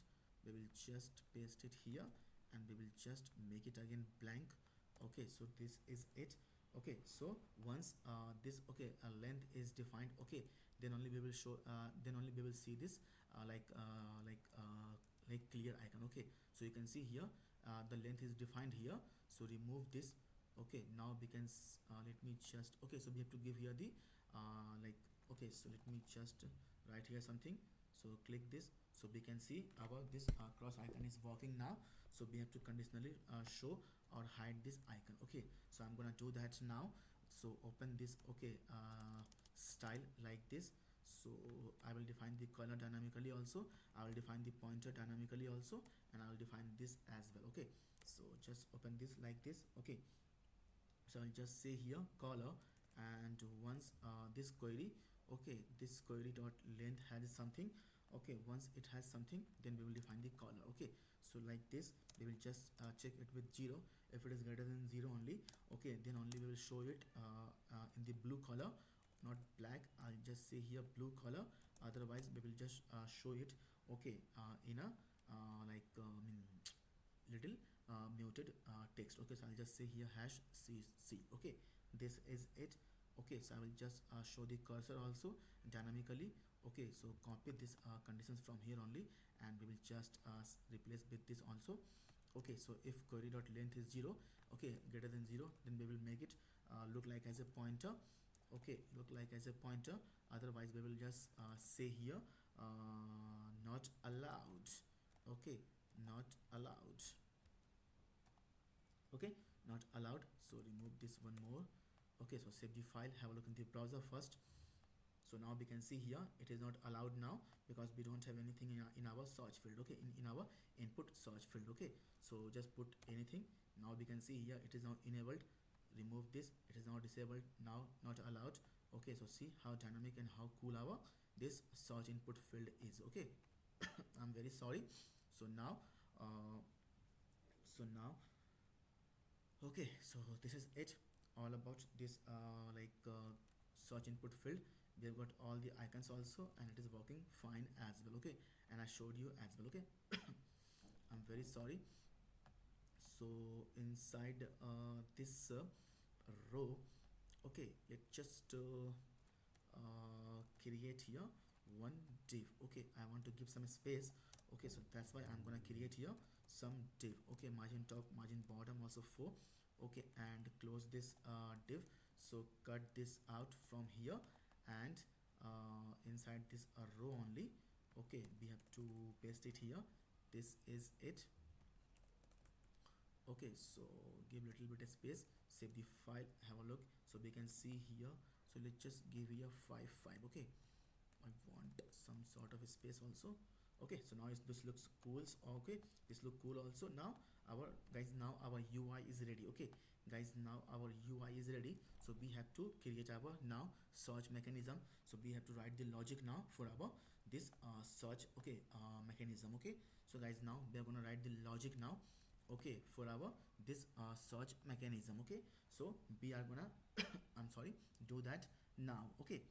Speaker 1: we will just paste it here and we will just make it again blank. Okay, so this is it. Okay, so once this, okay, length is defined, okay, then only we will show then only we will see this like clear icon. Okay, so you can see here the length is defined here, so remove this. Okay, now we can let me just, okay, so we have to give here the okay, so let me just write here something. So click this, so we can see our this cross icon is working now. So we have to conditionally show or hide this icon. Okay, so I'm gonna do that now. So open this. Okay, style like this. So I will define the color dynamically also. I will define the pointer dynamically also, and I will define this as well. Okay, so just open this like this. Okay, so I'll just say here color, and once this query, okay, this query dot length has something. Okay, once it has something, then we will define the color. Okay, so like this we will just check it with 0. If it is greater than 0 only, okay, then only we will show it in the blue color, not black. I'll just say here blue color, otherwise we will just show it, okay, in a little muted text. Okay, so I'll just say here hash cc. Okay, this is it. Okay, so I will just show the cursor also dynamically. Okay, so copy this conditions from here only and we will just replace with this also. Okay, so if query dot length is 0, okay, greater than 0, then we will make it look like as a pointer. Okay, look like as a pointer, otherwise we will just say here not allowed. Okay, not allowed. Okay, not allowed. So remove this one more. Okay, so save the file, have a look in the browser first. So now we can see here it is not allowed now because we don't have anything in our search field. Okay, in our input search field. Okay, so just put anything. Now we can see here it is now enabled. Remove this, it is now disabled, now not allowed. Okay, so see how dynamic and how cool our this search input field is. Okay, I'm very sorry. So now uh, so now okay, so this is it all about this search input field. We have got all the icons also, and it is working fine as well. Okay, and I showed you as well. Okay, I'm very sorry. So inside this row, okay, let's just create here one div. Okay, I want to give some space. Okay, so that's why I'm gonna create here some div. Okay, margin top, margin bottom also 4. Okay, and close this div. So cut this out from here, and inside this row only, okay, we have to paste it here. This is it. Okay, so give little bit of space, save the file, have a look. So we can see here, so let's just give here 5 5. Okay, I want some sort of space also. Okay, so now this looks cool. Okay, this look cool also. Now our guys, now our UI is ready. Okay guys, now our UI is ready. So we have to create our now search mechanism. So we have to write the logic now for our this search, okay, mechanism. Okay, so guys, now we are gonna write the logic now, okay, for our this search mechanism. Okay, so we are gonna I'm sorry, do that now. Okay,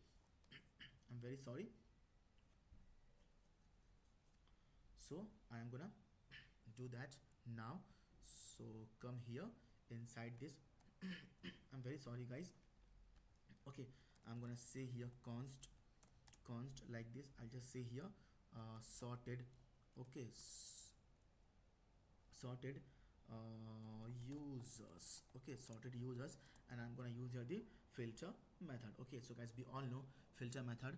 Speaker 1: I'm very sorry. So I am gonna do that now. So come here inside this I'm very sorry guys. Okay, I'm gonna say here const like this. I'll just say here sorted. Okay, sorted users. Okay, sorted users, and I'm gonna use here the filter method. Okay, so guys, we all know filter method.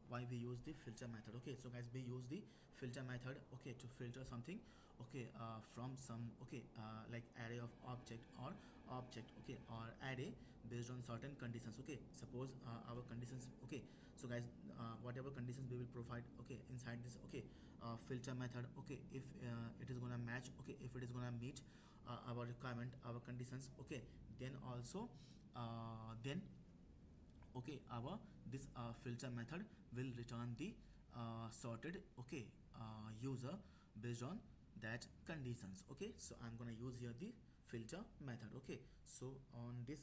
Speaker 1: Why we use the filter method? Okay, so guys, we use the filter method, okay, to filter something, okay, from some, okay, like array of object, okay, or array based on certain conditions. Okay, suppose our conditions, okay, so guys, whatever conditions we will provide, okay, inside this, okay, filter method, okay, if it is gonna match, okay, if it is gonna meet our requirement, our conditions, okay, then also then okay, our this filter method will return the sorted, okay, user based on that conditions. Okay, so I'm gonna use here the filter method. Okay, so on this,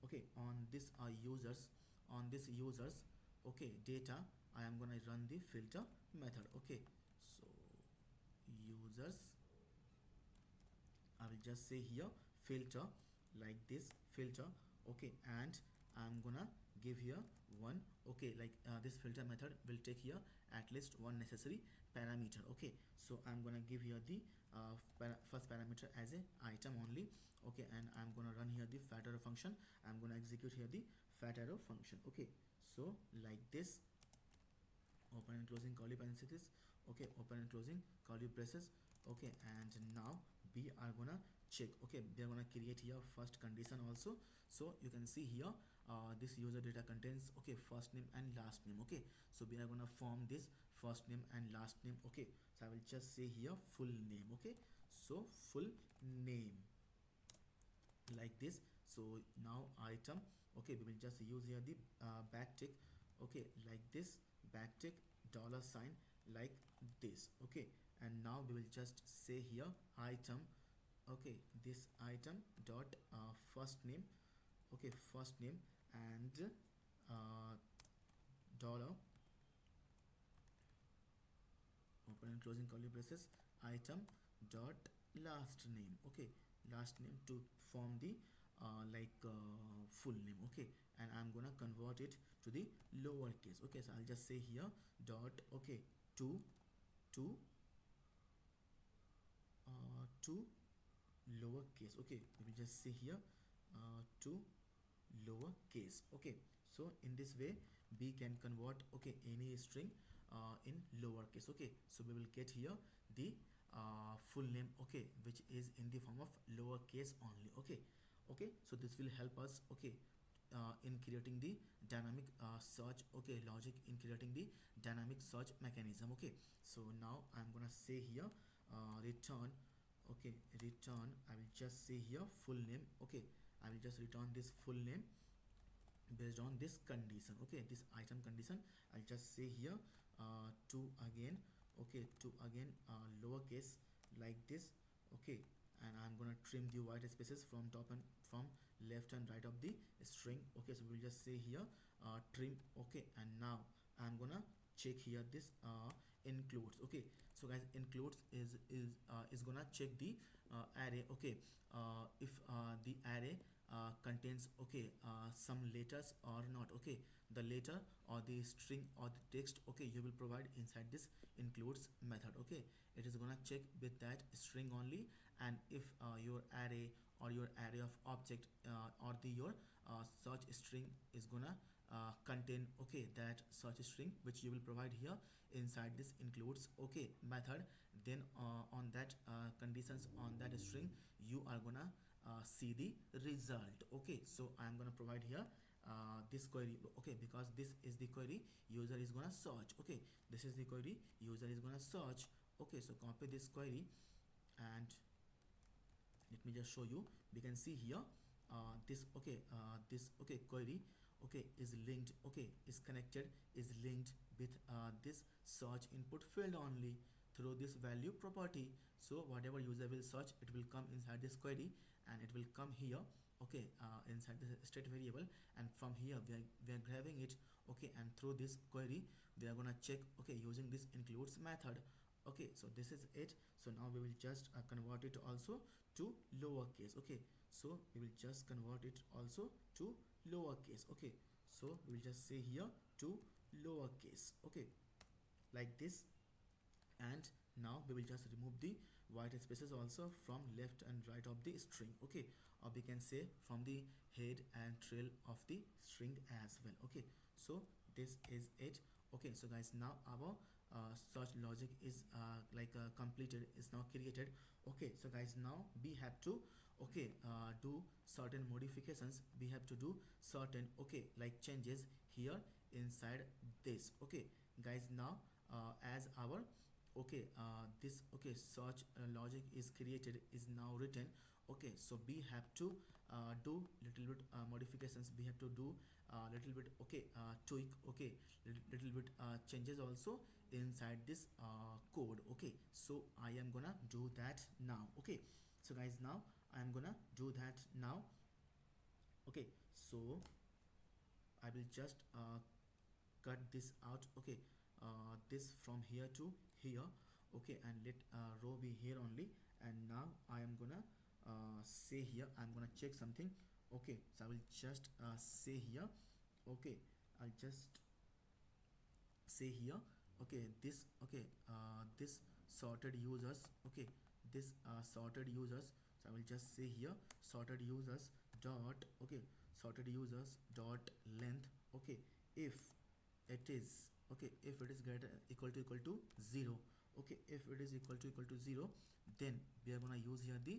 Speaker 1: okay, on this users, on this users, okay, data, I am gonna run the filter method. Okay, so users, I will just say here filter, like this filter. Okay, and I'm gonna give here one, okay, like this filter method will take here at least one necessary parameter. Okay, so I'm gonna give here the first parameter as a item only. Okay, and I'm gonna run here the fat arrow function. I'm gonna execute here the fat arrow function. Okay, so like this, open and closing curly parentheses. Okay, open and closing curly braces. Okay, and now we are gonna check. Okay, we are gonna create here first condition also. So you can see here this user data contains, okay, first name and last name. Okay, so we are gonna form this first name and last name. Okay, so I will just say here full name. Okay, so full name, like this. So now item, okay, we will just use here the backtick. Okay, like this, backtick dollar sign, like this. Okay, and now we will just say here item, okay, this item dot first name. Okay, first name, and dollar, open and closing curly braces, item dot last name. Okay, last name to form the full name. Okay, and I'm gonna convert it to the lowercase. Okay, so I'll just say here dot, okay, to to lowercase. Okay, we will just say here to lowercase. Okay, so in this way we can convert, okay, any string in lowercase. Okay, so we will get here the full name, okay, which is in the form of lowercase only. Okay, okay, so this will help us, okay, in creating the dynamic search, okay, logic in creating the dynamic search mechanism. Okay, so now I'm gonna say here return, okay, return, I will just say here full name. Okay, I will just return this full name. based on this condition. Okay, this item condition, I'll just say here to again, okay, to again lowercase like this. Okay, and I'm gonna trim the white spaces from top and from left and right of the string. Okay, so we'll just say here trim. Okay, and now I'm gonna check here this includes. Okay, so guys, includes is gonna check the array. Okay, if the array contains, okay, some letters or not. Okay, the letter or the string or the text, okay, you will provide inside this includes method. Okay, it is gonna check with that string only, and if your array or your array of object or the your search string is gonna contain, okay, that search string which you will provide here inside this includes, okay, method, then on that conditions on that string you are gonna see the result. Okay, so I'm gonna provide here this query. Okay, because this is the query user is gonna search. Okay, this is the query user is gonna search. Okay, so copy this query and let me just show you. We can see here this, okay, this, okay, query, okay, is linked, okay, is connected, is linked with this search input field only through this value property. So whatever user will search, it will come inside this query and it will come here, okay, inside the state variable, and from here we are grabbing it. Okay, and through this query we are gonna check, okay, using this includes method. Okay, so this is it. So now we will just convert it also to lowercase. Okay, so we will just convert it also to lowercase. Okay, so we will just say here to lowercase. Okay, like this, and now we will just remove the white spaces also from left and right of the string. Okay, or we can say from the head and trail of the string as well. Okay, so this is it. Okay, so guys, now our search logic is completed, is now created. Okay, so guys, now we have to, okay, do certain modifications, we have to do certain, okay, like changes here inside this. Okay guys, now as our, okay, this, okay, search logic is created, is now written. Okay, so we have to do little bit modifications, we have to do little bit, okay, tweak, okay, little bit changes also inside this code. Okay, so I am gonna do that now. Okay, so guys, now I am gonna do that now. Okay, so I will just cut this out. Okay, this from here to here. Okay, and let row be here only, and now I am gonna say here, I'm gonna check something. Okay, so I will just say here. Okay, I'll just say here. Okay, this, okay, this sorted users. Okay, this sorted users, so I will just say here sorted users dot, okay, sorted users dot length. Okay, if it is, okay, if it is greater equal to 0. Okay, if it is equal to 0, then we are gonna use here the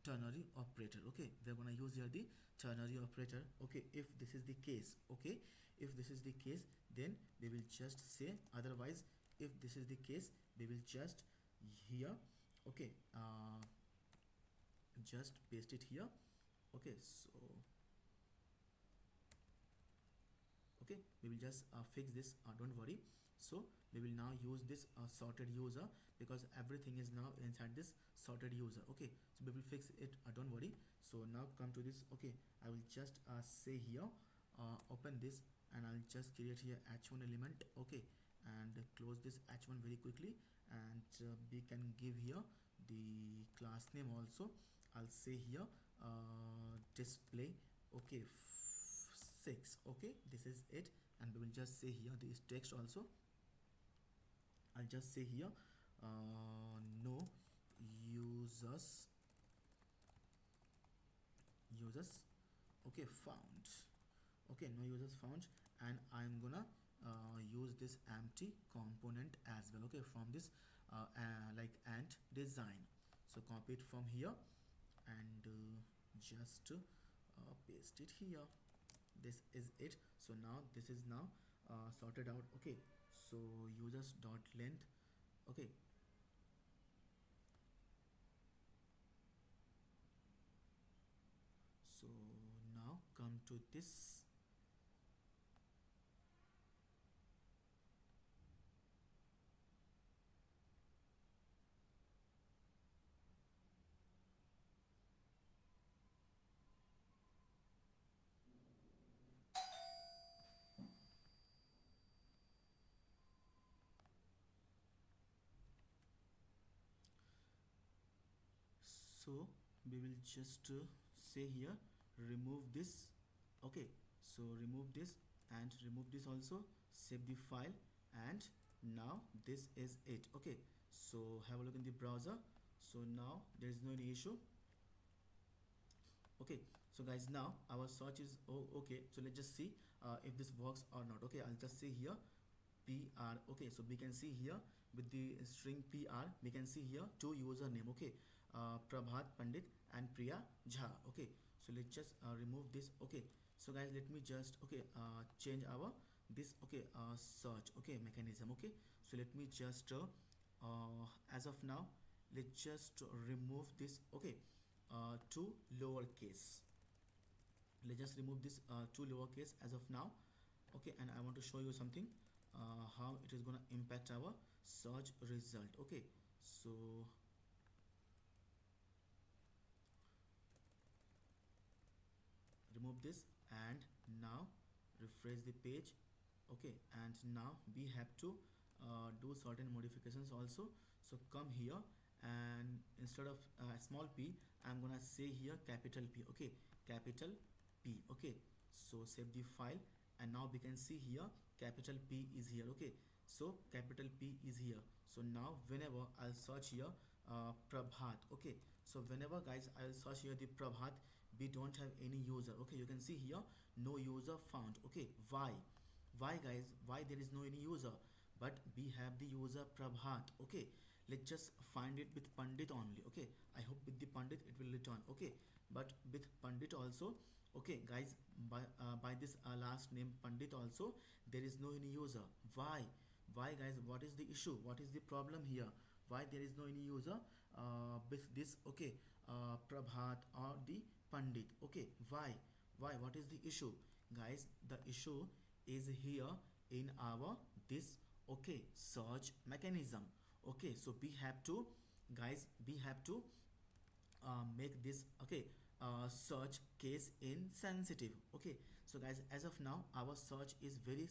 Speaker 1: ternary operator. Okay, we are gonna use here the ternary operator. Okay, if this is the case. Okay, if this is the case, then we will just say otherwise. If this is the case, we will just here, okay, just paste it here. Okay, so okay, we will just fix this, don't worry. So we will now use this sorted user, because everything is now inside this sorted user. Okay, so we will fix it, don't worry. So now come to this. Okay, I will just say here, open this, and I'll just create here h1 element. Okay, and close this h1 very quickly, and we can give here the class name also. I'll say here display, okay, 6. Okay, this is it, and we will just say here this text also. I'll just say here no users, okay, found. Okay, no users found, and I'm gonna use this empty component as well. Okay, from this ant design. So copy it from here, and just paste it here. This is it. So now this is now sorted out. Okay, so users dot length. Okay, so now come to this. So we will just say here remove this. Okay, so remove this and remove this also, save the file, and now this is it. Okay, so have a look in the browser. So now there is no any issue. Okay, so guys, now our search is okay. So let's just see if this works or not. Okay, I'll just say here PR. Okay, so we can see here with the string PR, we can see here two username. Okay, Prabhat Pandit and Priya Jha. Okay, so let's just remove this. Okay, so guys, let me just change our this search mechanism. Okay, so let me just as of now, let's just remove this. Okay, to lowercase. Let's just remove this to lowercase as of now. Okay, and I want to show you something how it is gonna impact our search result. Okay, so remove this and now refresh the page. Okay, and now we have to do certain modifications also. So come here, and instead of small p, I'm gonna say here capital P. Okay, capital P. Okay, so save the file, and now we can see here capital P is here. Okay, so capital P is here. So now whenever I'll search here Prabhat. Okay, so whenever guys I'll search here the Prabhat, we don't have any user. Okay, you can see here no user found. Okay, why guys, why there is no any user, but we have the user Prabhat. Okay, let's just find it with Pandit only. Okay, I hope with the Pandit it will return. Okay, but with Pandit also. Okay guys, by this last name Pandit also, there is no any user. Why guys, what is the issue, what is the problem here, why there is no any user with this Prabhat or the Pandit? Okay, why, what is the issue? Guys, the issue is here in our this search mechanism. Okay, so we have to, guys, we have to make this search case insensitive. Okay, so guys, as of now our search is very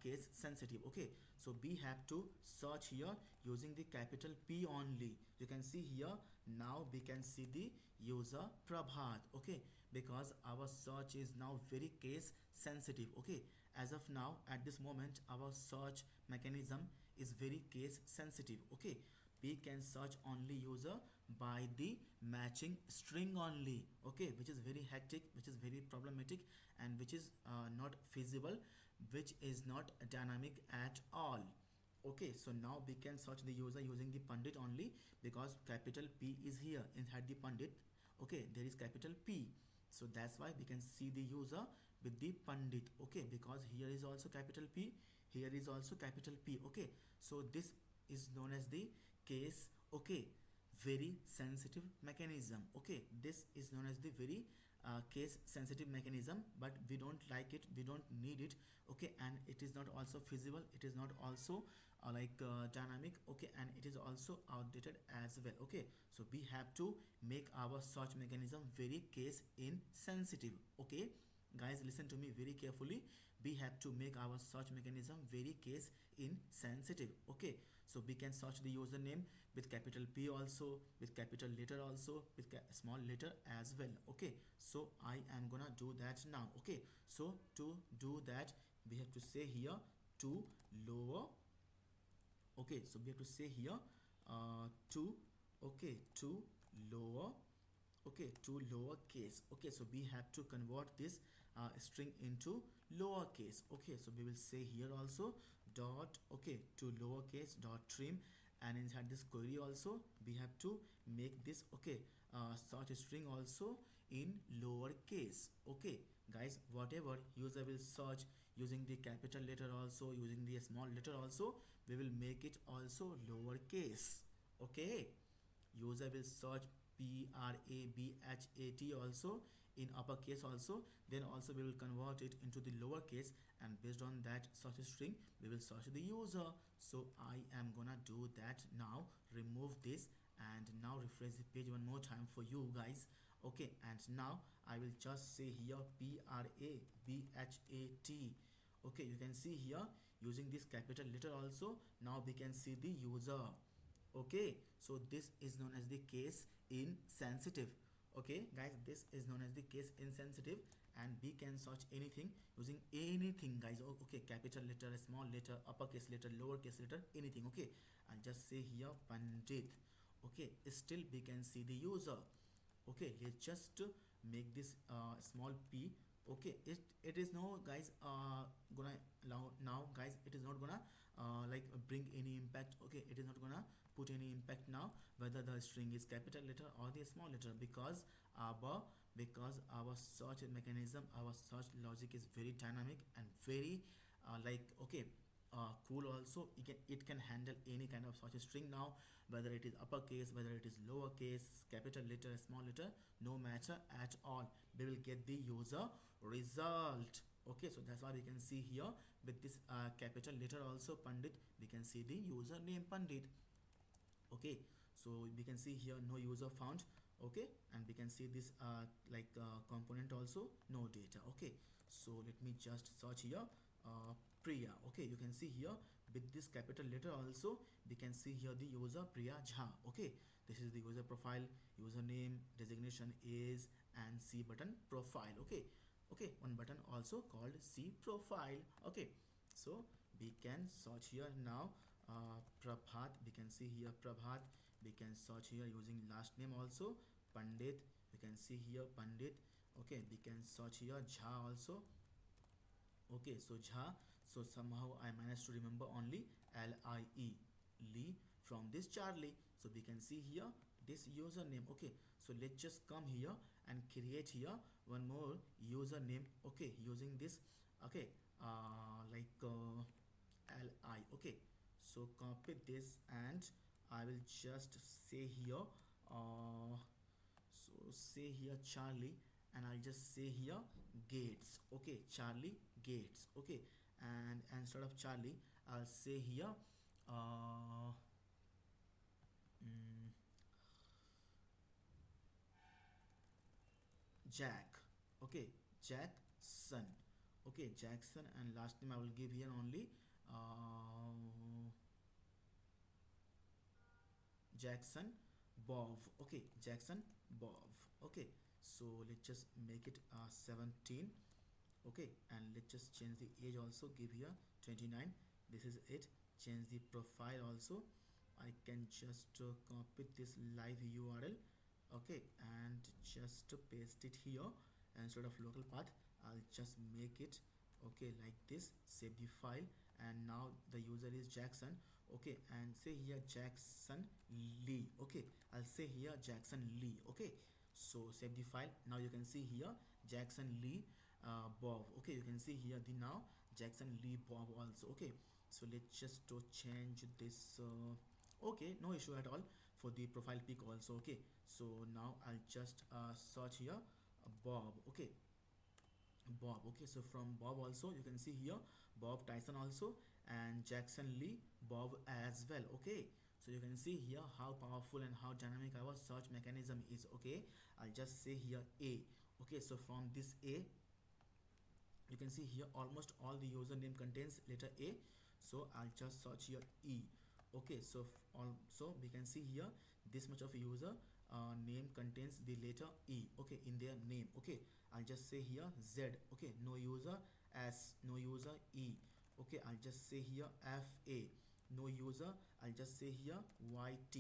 Speaker 1: case sensitive. Okay, so we have to search here using the capital P only. You can see here, now we can see the user Prabhat. Okay, because our search is now very case sensitive. Okay, as of now at this moment our search mechanism is very case sensitive. Okay, we can search only user by the matching string only. Okay, which is very hectic, which is very problematic, and which is not feasible, which is not dynamic at all. Okay, so now we can search the user using the Pandit only, because capital P is here inside the Pandit. Okay, there is capital P, so that's why we can see the user with the Pandit. Okay, because here is also capital P, here is also capital P. Okay, so this is known as the case very sensitive mechanism. Okay, this is known as the very case sensitive mechanism, but we don't like it, we don't need it. Okay, and it is not also feasible, it is not also dynamic. Okay, and it is also outdated as well. Okay, so we have to make our search mechanism very case insensitive. Okay guys, listen to me very carefully, we have to make our search mechanism very case insensitive. Okay, so we can search the username with capital P also, with capital letter also, with small letter as well. Okay, so I am gonna do that now. Okay, so to do that we have to say here to lower. Okay, so we have to say here to to lower. Okay, to lower case. Okay, so we have to convert this string into lowercase. Okay, so we will say here also dot to lowercase dot trim, and inside this query also we have to make this search string also in lowercase. Okay guys, whatever user will search using the capital letter also, using the small letter also, we will make it also lowercase. Okay, user will search Prabhat also in uppercase also, then also we will convert it into the lowercase, and based on that search string we will search the user. So I am gonna do that now. Remove this and now refresh the page one more time for you guys. Okay, and now I will just say here Prabhat. Okay, you can see here using this capital letter also, now we can see the user. Okay, so this is known as the case insensitive. Okay guys, this is known as the case insensitive, and we can search anything using anything guys. Okay, capital letter, small letter, uppercase letter, lowercase letter, anything. Okay, I'll just say here Pandit. Okay, still we can see the user. Okay, let's just make this small p. Okay, it is no guys gonna now guys, it is not gonna like bring any impact. Okay, it is not gonna put any impact now whether the string is capital letter or the small letter, because our our search mechanism, our search logic is very dynamic and very okay, cool also. It can handle any kind of search string now, whether it is uppercase, whether it is lowercase, capital letter, small letter, no matter at all, we will get the user result. Okay, so that's why we can see here with this capital letter also Pandit, we can see the username Pandit. Okay, so we can see here no user found. Okay, and we can see this component also no data. Okay, so let me just search here Priya. Okay, you can see here with this capital letter also we can see here the user Priya Jha. Okay, this is the user profile, username, designation is, and C button profile. Okay, okay, one button also called C profile. Okay, so we can search here now Prabhat. We can see here Prabhat. We can search here using last name also Pandit. You can see here Pandit. Okay, we can search here Jha also. Okay, so Jha. So somehow I managed to remember only Lie, Lee, from this Charlie. So we can see here this username. Okay, so let's just come here and create here one more username. Okay, using this. Okay, Li. Okay, so copy this and I will just say here so say here Charlie, and I'll just say here Gates. Okay, Charlie Gates. Okay, and instead of Charlie I'll say here uh, mm, Jack. Okay, Jackson. Okay, Jackson, and last name I will give here only Jackson Bob. Okay, Jackson Bob. Okay, so let's just make it 17. Okay, and let's just change the age also, give here 29. This is it. Change the profile also. I can just copy this live URL. Okay, and just paste it here instead of local path. I'll just make it okay like this. Save the file, and now the user is Jackson. Okay, and say here Jackson Lee. Okay, I'll say here Jackson Lee. Okay, so save the file. Now you can see here Jackson Lee Bob. Okay, you can see here the now Jackson Lee Bob also. Okay, so let's just change this okay, no issue at all for the profile pic also. Okay, so now I'll just search here Bob. Okay, Bob. Okay, so from Bob also you can see here Bob Tyson also, and Jackson Lee Bob as well. Okay, so you can see here how powerful and how dynamic our search mechanism is. Okay, I'll just say here A. Okay, so from this A you can see here almost all the username contains letter A, so I'll just search here E. Okay, so also we can see here this much of user name contains the letter E. Okay, in their name. Okay, I'll just say here Z. Okay, no user S, no user E. Okay, I'll just say here FA, no user. I'll just say here YT,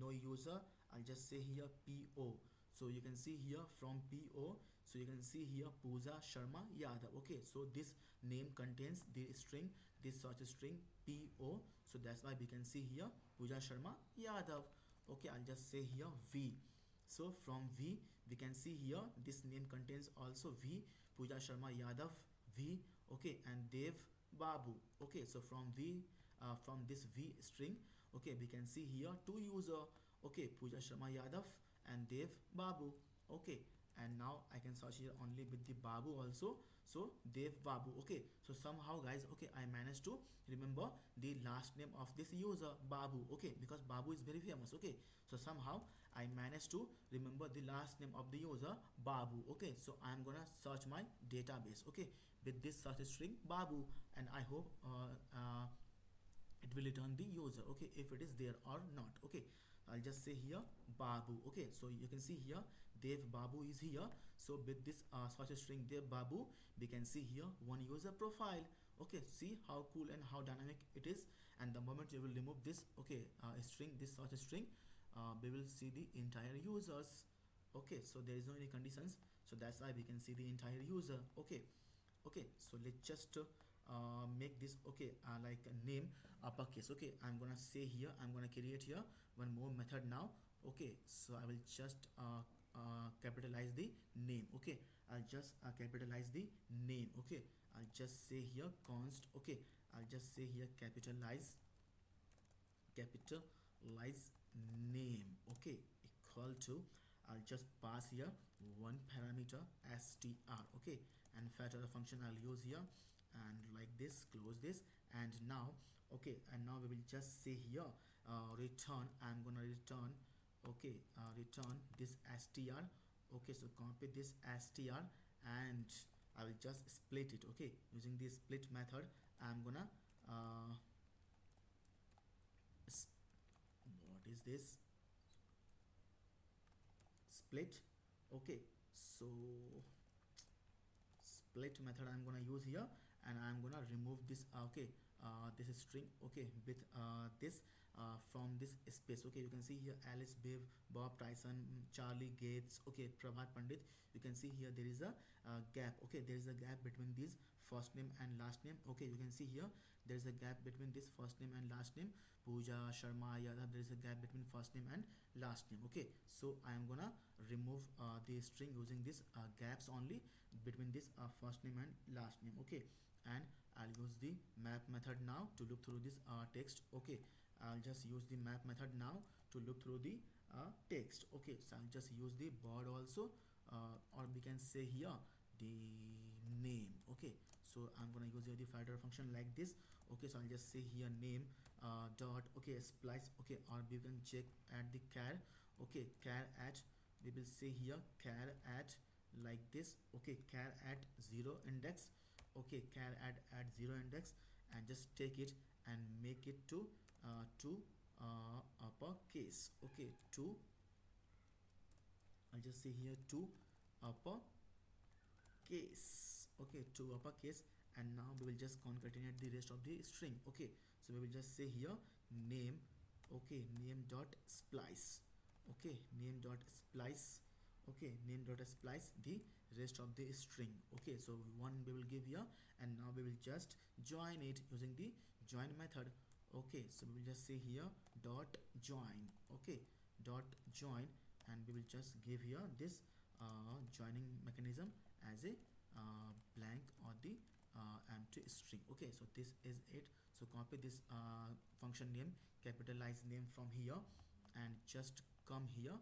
Speaker 1: no user. I'll just say here PO. So you can see here from PO, so you can see here Pooja Sharma Yadav. Okay, so this name contains the string, this search string PO, so that's why we can see here Pooja Sharma Yadav. Okay, I'll just say here V. So from V we can see here this name contains also V, Pooja Sharma Yadav V. Okay, and Dev Babu. Okay, so from V from this V string, okay, we can see here two user. Okay, Pooja Sharma Yadav and Dev Babu. Okay, and now I can search here only with the Babu also. So Dev Babu. Okay, so somehow guys, okay, I managed to remember the last name of this user Babu. Okay, because Babu is very famous. Okay, so somehow I managed to remember the last name of the user Babu. Okay, so I'm gonna search my database. Okay, with this search string Babu, and I hope it will return the user. Okay, if it is there or not. Okay, I'll just say here Babu. Okay, so you can see here Dev Babu is here. So with this search string Dev Babu, we can see here one user profile. Okay, see how cool and how dynamic it is. And the moment you will remove this, okay, string, this search string, we will see the entire users. Okay, so there is no any conditions, so that's why we can see the entire user. Okay, okay, so let's just make this, okay, like a name uppercase. Okay, I'm gonna say here, I'm gonna create here one more method now. Okay, so I will just capitalize the name. Okay, I'll just capitalize the name. Okay, I'll just say here const. Okay, I'll just say here capitalize name. Okay, equal to, I'll just pass here one parameter str. Okay, and fetch the function I'll use here, and like this, close this. And now, okay, and now we will just say here return. I'm gonna return, okay, return this str. Okay, so copy this str, and I will just split it. Okay, using this split method, I'm gonna what is this split. Okay, so split method I'm gonna use here, and I'm gonna remove this okay, this is string. Okay, with this from this space. Okay, you can see here Alice, Biv, Bob, Tyson, Charlie, Gates, okay, Prabhat Pandit. You can see here there is a gap. Okay, there is a gap between these first name and last name. Okay, you can see here there is a gap between this first name and last name. Pooja, Sharma, Yadav, there is a gap between first name and last name. Okay, so I am gonna remove the string using this gaps only between this first name and last name. Okay, and I'll use the map method now to look through this text. Okay, I'll just use the map method now to look through the text. Okay, so I'll just use the board also, or we can say here the name. Okay, so I'm gonna use here the filter function like this. Okay, so I'll just say here name dot, okay, splice. Okay, or we can check at the char. Okay, char at, we will say here char at like this. Okay, char at 0 index. Okay, char at 0 index, and just take it and make it to uppercase. Okay, to, I'll just say here to upper case. Okay, to uppercase. And now we will just concatenate the rest of the string. Okay, so we will just say here name. Okay, name dot splice. Okay, name dot splice. Okay, name dot splice the rest of the string. Okay, so one we will give here, and now we will just join it using the join method. Okay, so we will just say here dot join. Okay, dot join, and we will just give here this joining mechanism as a blank or the empty string. Okay, so this is it. So copy this function name, capitalize name from here, and just come here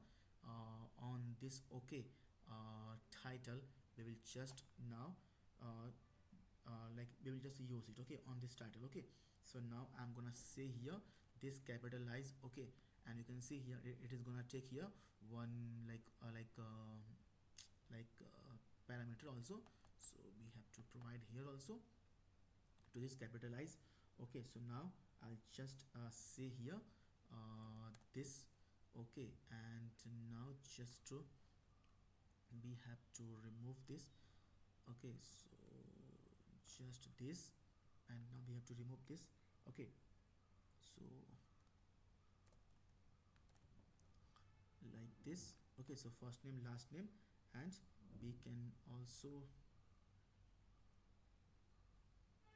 Speaker 1: on this. Okay, title, we will just now uh, like we will just use it. Okay, on this title. Okay, so now I'm gonna say here this capitalize. Okay, and you can see here it is gonna take here one parameter also, so we have to provide here also to this capitalize. Okay, so now I'll just say here this. Okay, and now just to, we have to remove this. Okay, so just this, and now we have to remove this. Okay, so like this. Okay, so first name, last name, and we can also,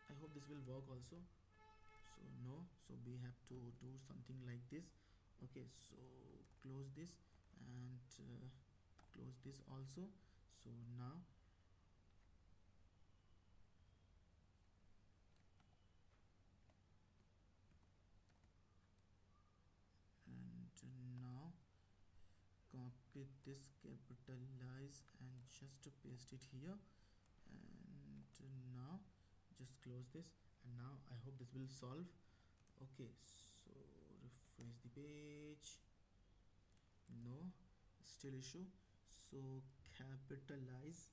Speaker 1: I hope this will work also. So no, so we have to do something like this. Okay, so close this, and close this also. So now, and now copy copy this, capitalize, and just to paste it here. And now just close this, and now I hope this will solve. Okay, so refresh the page. No, still issue. So capitalize.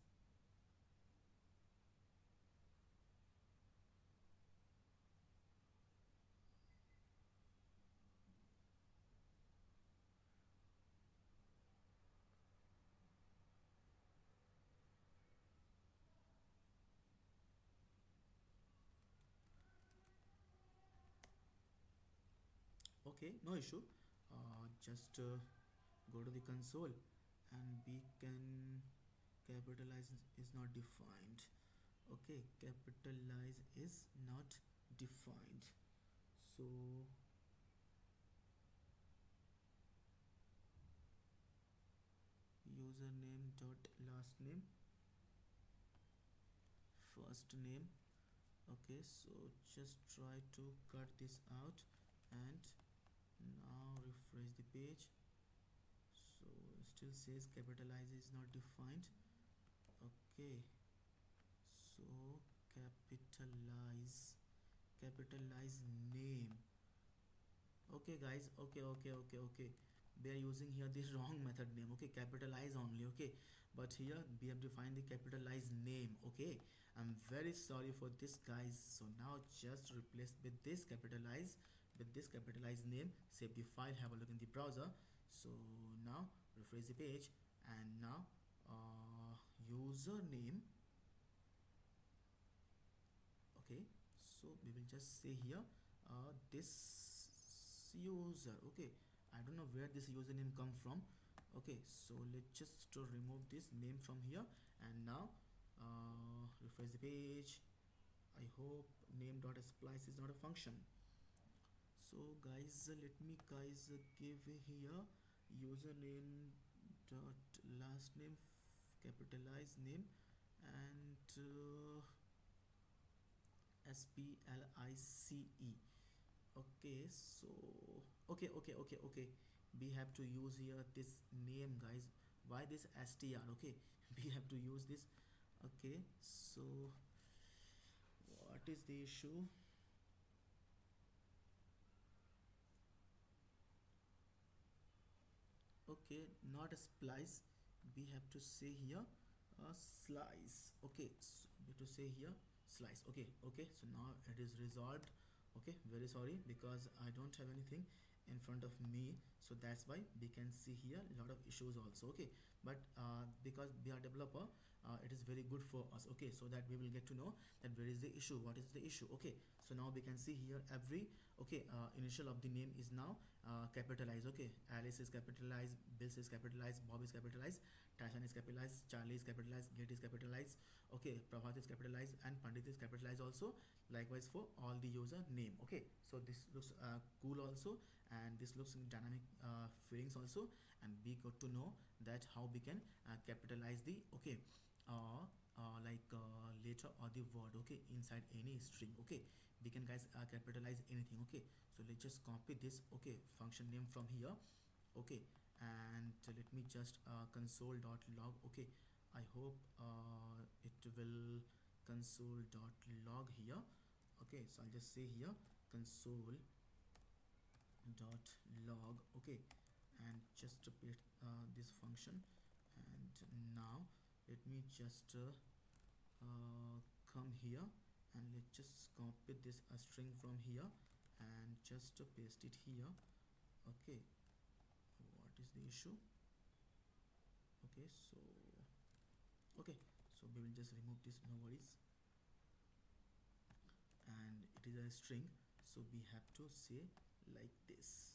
Speaker 1: Okay, no issue. Just go to the console, and we can capitalize is not defined. Okay, capitalize is not defined. So username dot last name, first name. Okay, so just try to cut this out, and now refresh the page. So still says capitalize is not defined. Okay, so capitalize, capitalize name. Okay guys, okay, we are using here this wrong method name. Okay, capitalize only. Okay, but here we have to find the capitalized name. Okay, I'm very sorry for this guys. So now just replace with this capitalized name, save the file, have a look in the browser. So now refresh the page, and now username. Okay, so we will just say here this user. Okay, I don't know where this username come from. Okay, so let's just remove this name from here, and now refresh the page. I hope name dot splice is not a function. So guys, let me guys give here username dot last name, capitalize name, and splice. Okay, so okay, we have to use here this name guys. Why this str? Okay, we have to use this. Okay, so what is the issue? Okay, not a splice, we have to say here a slice. Okay, so we have to say here slice. Okay, so now it is resolved. Okay, very sorry because I don't have anything in front of me, so that's why we can see here a lot of issues also. Okay, but because we are developer, it is very good for us. Okay, so that we will get to know that where is the issue, what is the issue. Okay, so now we can see here every initial of the name is now capitalized. Okay, Alice is capitalized, Bill is capitalized, Bob is capitalized, Tyson is capitalized, Charlie is capitalized, Gate is capitalized. Okay, Prabhat is capitalized, and Pandit is capitalized also. Likewise for all the user name. Okay, so this looks cool also, and this looks dynamic feelings also, and we got to know that how we can capitalize the letter or the word. Okay, inside any string. Okay, we can guys capitalize anything. Okay, so let's just copy this function name from here. Okay, and let me just console.log. Okay, I hope it will console.log here. Okay, so I'll just say here console.log. Okay, and just repeat this function, and now let me just come here, and let's just copy this string from here, and just paste it here. Okay, what is the issue? Okay, so okay, so we will just remove this, no worries. And it is a string, so we have to say like this.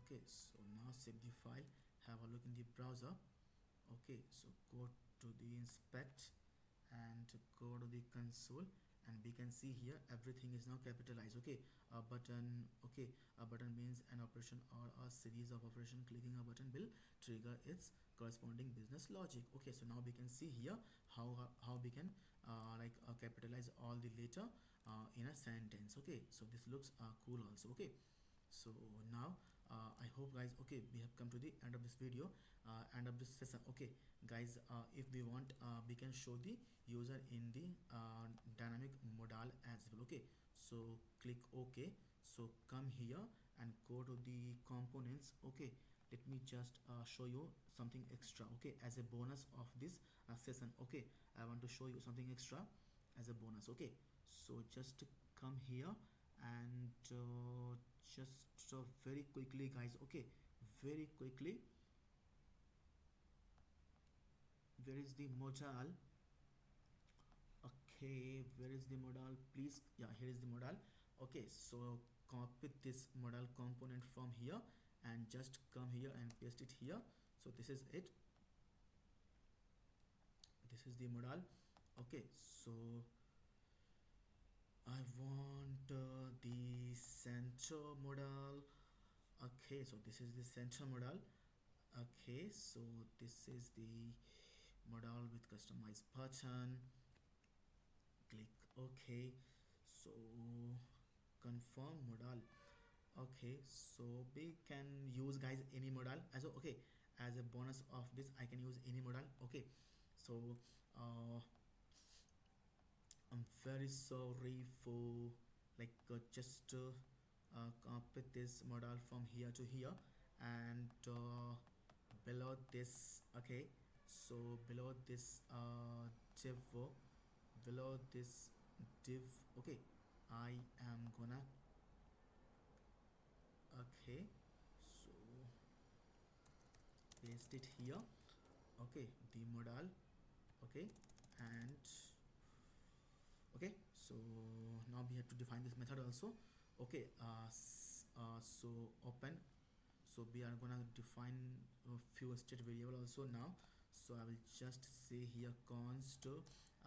Speaker 1: Okay, so now save the file, have a look in the browser. Okay, so go to the inspect, and go to the console, and we can see here everything is now capitalized. Okay, a button. Okay, a button means an operation or a series of operation. Clicking a button will trigger its corresponding business logic. Okay, so now we can see here how we can capitalize all the letter in a sentence. Okay, so this looks cool also. Okay, so now I hope guys, okay, we have come to the end of this video, end of this session. Okay guys, if we want, we can show the user in the dynamic modal as well. Okay, so click OK. So come here and go to the components. Okay, let me just show you something extra. Okay, as a bonus of this session. Okay, I want to show you something extra as a bonus. Okay, so just come here and just very quickly guys. Okay, very quickly, where is the modal? Okay, where is the modal, please? Yeah, here is the modal. Okay, so copy this modal component from here and just come here and paste it here. So this is it, this is the modal. Okay, so I want the center modal. Okay, so this is the center modal. Okay, so this is the modal with customized button. Click OK. So confirm modal. Okay, so we can use guys any modal as a, okay, as a bonus of this I can use any modal. Okay, so uh, I'm very sorry for like just copy this modal from here to here and below this. Okay, so below this div, below this div. Okay, I am gonna, okay, so paste it here. Okay, the modal. Okay, and okay, so now we have to define this method also. Okay, so open, so we are gonna define a few state variable also now. So I will just say here const,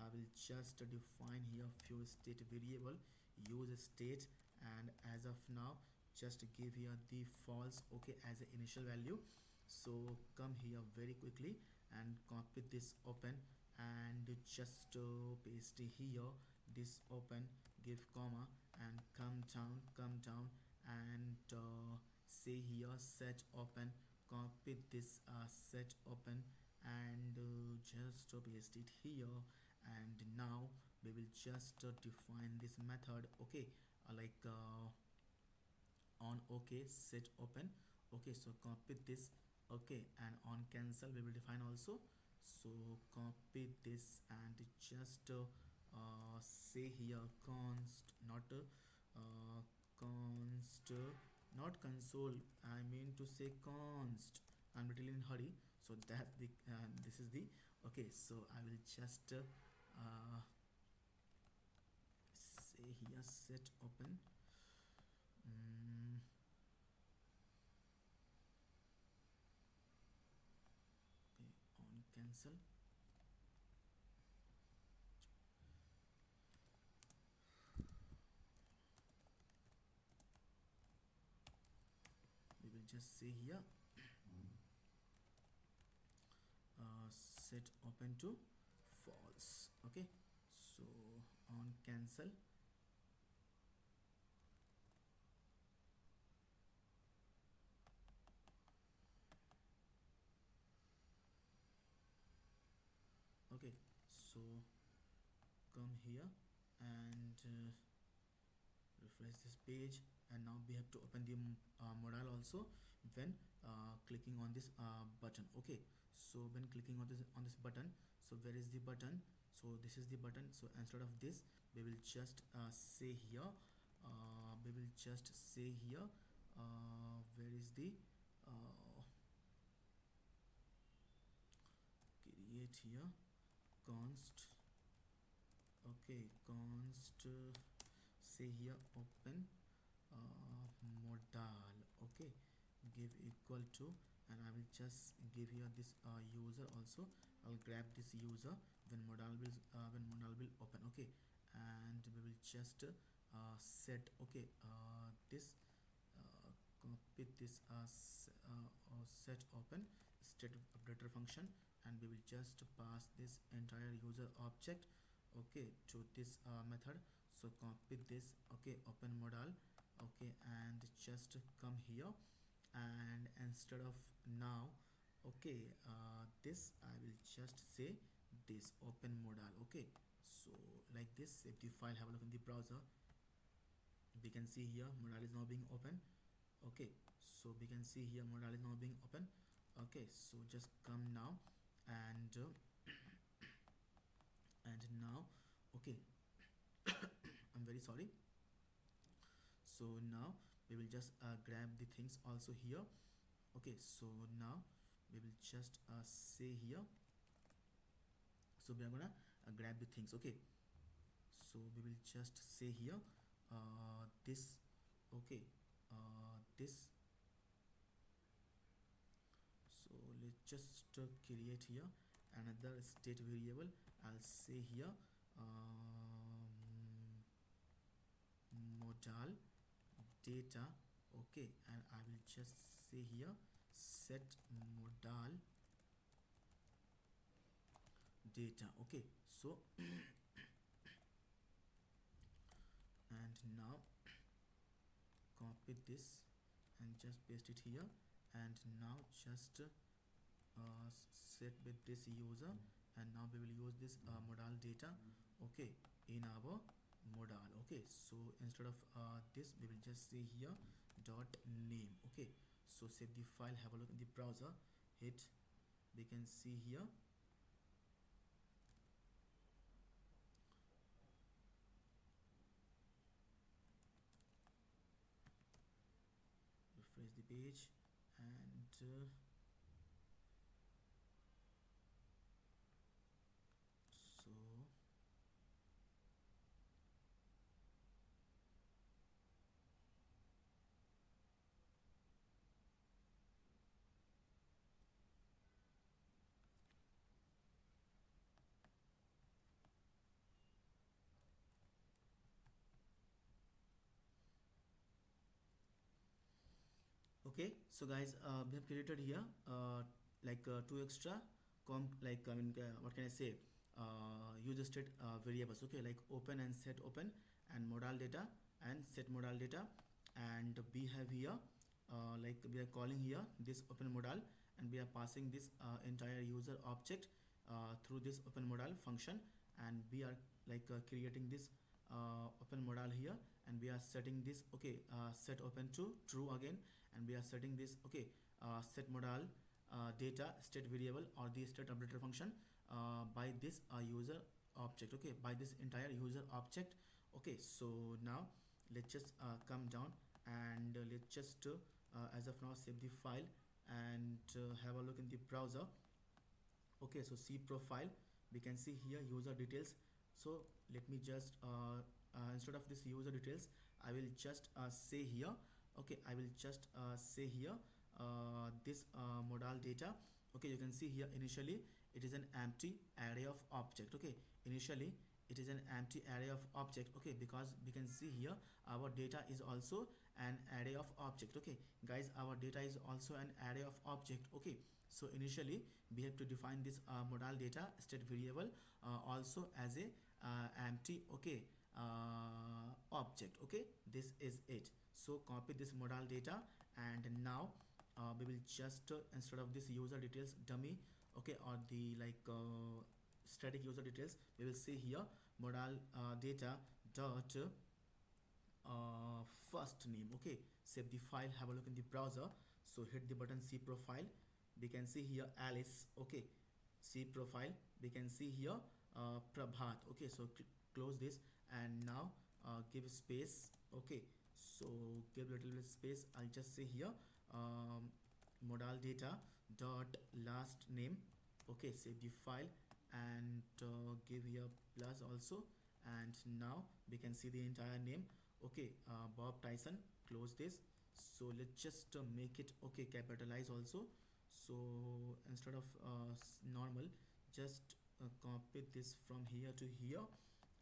Speaker 1: I will just define here few state variable, use state, and as of now just give here the false. Okay, as an initial value. So come here very quickly and copy this open and just paste here this open, give comma and come down and say here set open, copy this set open and just paste it here. And now we will just define this method. Okay, like on OK set open. Okay, so copy this. Okay, and on cancel we will define also. So copy this and just say here const, not const, not console, I mean to say const. I'm little in hurry, so that's the this is the, okay, so I will just say here set open. mm, okay, on cancel. We will just say here set open to false. Okay, so on cancel. Okay, so come here and refresh this page, and now we have to open the modal also when clicking on this button. Okay, so when clicking on this button, so where is the button? So this is the button. So instead of this we will just say here we will just say here where is the create here const. Okay, const say here open modal. Okay, give equal to, and I will just give here this user also. I'll grab this user when modal will open. Okay, and we will just set. Okay, this copy this set open state operator function, and we will just pass this entire user object, okay, to this method. So copy this. Okay, open modal. Okay, and just come here and instead of now, okay, this I will just say this open modal. Okay, so like this, save the file, have a look in the browser. We can see here modal is now being open. Okay, so we can see here modal is now being open. Okay, so just come now and now, okay, I'm very sorry. So now we will just grab the things also here. Okay, so now we will just say here, so we are gonna grab the things. Okay, so we will just say here this. Okay, this. So let's just create here another state variable. I'll say here modal data. Okay, and I will just say here set modal data. Okay, so and now copy this and just paste it here, and now just set with this user, and now we will use this modal data. Okay, in our modal. Okay, so instead of this we will just say here dot name. Okay, so save the file, have a look in the browser, hit, we can see here. Refresh the page, and so okay, so guys, we have created here like two extra like I mean what can I say, user state variables. Okay, like open and set open, and modal data and set modal data. And we have here like we are calling here this open modal, and we are passing this entire user object through this open modal function, and we are like creating this open modal here, and we are setting this. Okay, set open to true again, and we are setting this. Okay, set modal data state variable or the state updater function by this user object. Okay, by this entire user object. Okay, so now let's just come down, and let's just as of now save the file, and have a look in the browser. Okay, so see profile, we can see here user details. So let me just instead of this user details, I will just say here. Okay, I will just say here this modal data. Okay, you can see here initially it is an empty array of object. Okay, initially it is an empty array of object. Okay, because we can see here our data is also an array of object. Okay guys, our data is also an array of object. Okay, so initially we have to define this modal data state variable also as a empty. Okay, object. Okay, this is it. So copy this modal data, and now we will just instead of this user details dummy, okay, or the like static user details, we will say here modal data dot first name. Okay, save the file, have a look in the browser. So hit the button see profile, we can see here Alice. Okay, see profile, we can see here Prabhat. Okay, so close this, and now give space. Okay, so give little bit space, I'll just say here modal data dot last name. Okay, save the file, and give here plus also, and now we can see the entire name. Okay, Bob Tyson. Close this. So let's just make it, okay, capitalize also. So instead of normal, just copy this from here to here,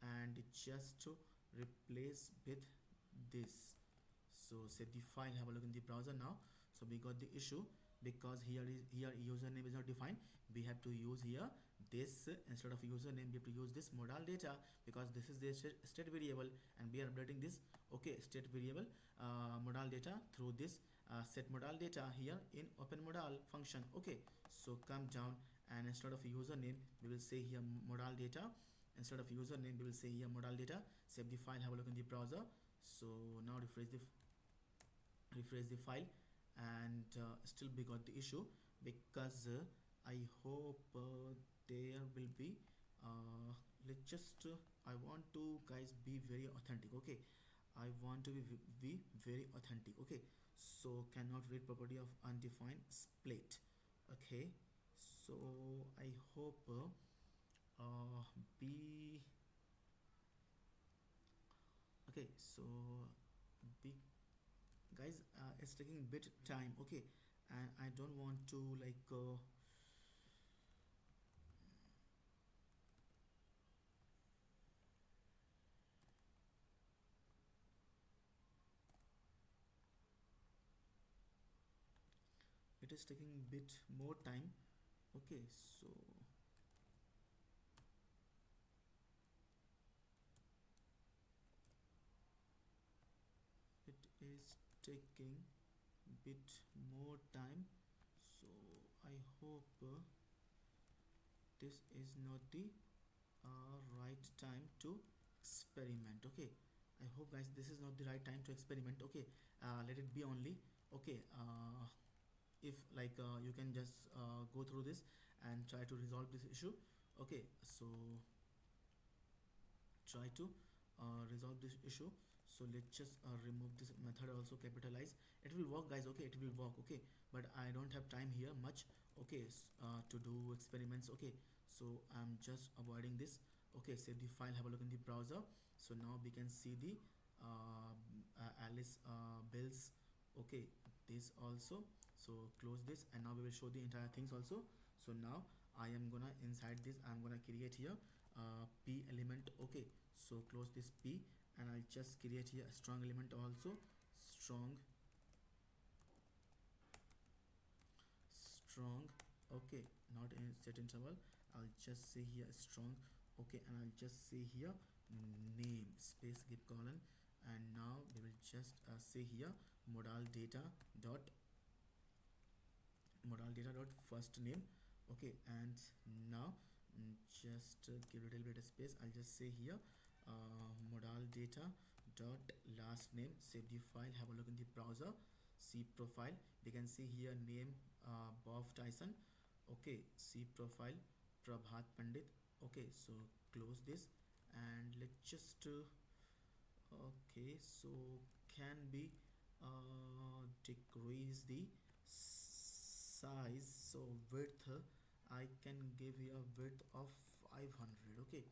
Speaker 1: and just replace with this. So save the file, have a look in the browser now. So we got the issue because here username is not defined. We have to use here this instead of username we have to use this modal data, because this is the state variable and we are updating this, okay, state variable modal data through this set modal data here in open modal function. Okay, so come down and instead of username we will say here modal data, instead of username we will say here modal data, save the file, have a look in the browser. So now refresh the file, and still we got the issue, because I hope there will be let's just I want to guys be very authentic. Okay, I want to be very authentic. Okay, so cannot read property of undefined split. Okay, so I hope be okay, so be guys, it's taking bit time. Okay, and I don't want to like it is taking bit more time. Okay, so it is taking bit more time, so I hope this is not the right time to experiment. Okay, I hope guys this is not the right time to experiment. Okay, let it be only. Okay, if like you can just go through this and try to resolve this issue. Okay, so try to resolve this issue. So let's just remove this method, also capitalize. It will work guys, okay, it will work. Okay, but I don't have time here much. Okay, to do experiments. Okay, so I'm just avoiding this. Okay, save the file, have a look in the browser. So now we can see the Alice bills. Okay, this also. So close this, and now we will show the entire things also. So now I am gonna inside this, I'm gonna create here p element. Okay, so close this p, and I'll just create here a strong element also. strong strong Okay, not in set interval, I'll just say here strong. Okay, and I'll just say here name space give colon, and now we will just say here modal data dot first name. Okay, and now just give it a little bit of space, I'll just say here modal data dot last name, save the file, have a look in the browser, see profile, we can see here name Bob Tyson. Okay, see profile Prabhat Pandit. Okay, so close this, and let's just okay, so can we decrease the size? So width, I can give you a width of 500. Okay,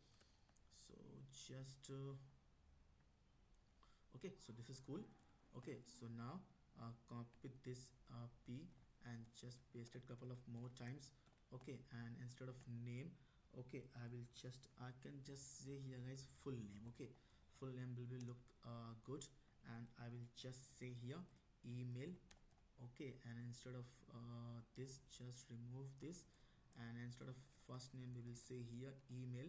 Speaker 1: so just okay, so this is cool. Okay, so now copy this p and just paste it couple of more times. Okay, and instead of name, okay, I can just say here guys full name. Okay, full name will be look good, and I will just say here email. Okay, and instead of this, just remove this, and instead of first name we will say here email.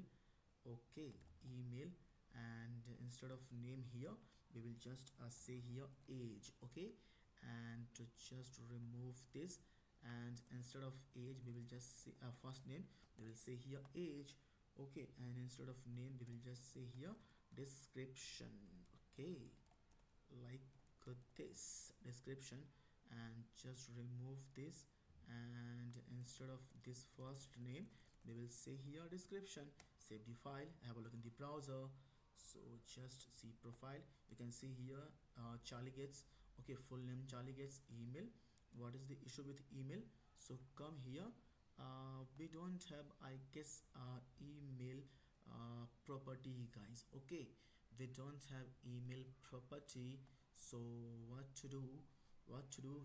Speaker 1: Okay, email, and instead of name here we will just say here age. Okay, and to just remove this, and instead of age we will just say first name we will say here age. Okay, and instead of name we will just say here description. Okay, like this description, and just remove this, and instead of this first name we will say here description, save the file, have a look in the browser. So just see profile, you can see here Charlie Gates. Okay, full name Charlie Gates, email. What is the issue with email? So come here, we don't have, I guess, email property guys. Okay, we don't have email property. So what to do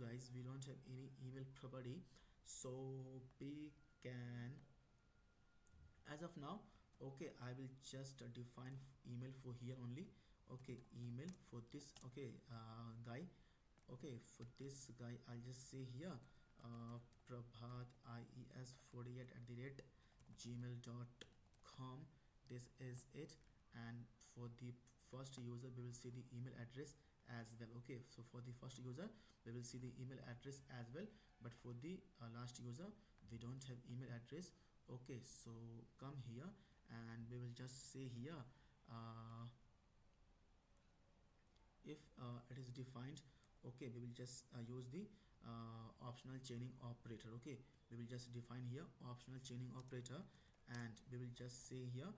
Speaker 1: guys, we don't have any email property. So we can, as of now, okay, I will just define email for here only. Okay, email for this. Okay, guy. Okay, for this guy I'll just say here Prabhat ies 48 at the rate gmail.com. This is it. And for the first user we will see the email address as well. Okay, so for the first user we will see the email address as well, but for the last user we don't have email address. Okay, so come here and we will just say here, uh, if it is defined, okay, we will just use the optional chaining operator. Okay, we will just define here optional chaining operator, and we will just say here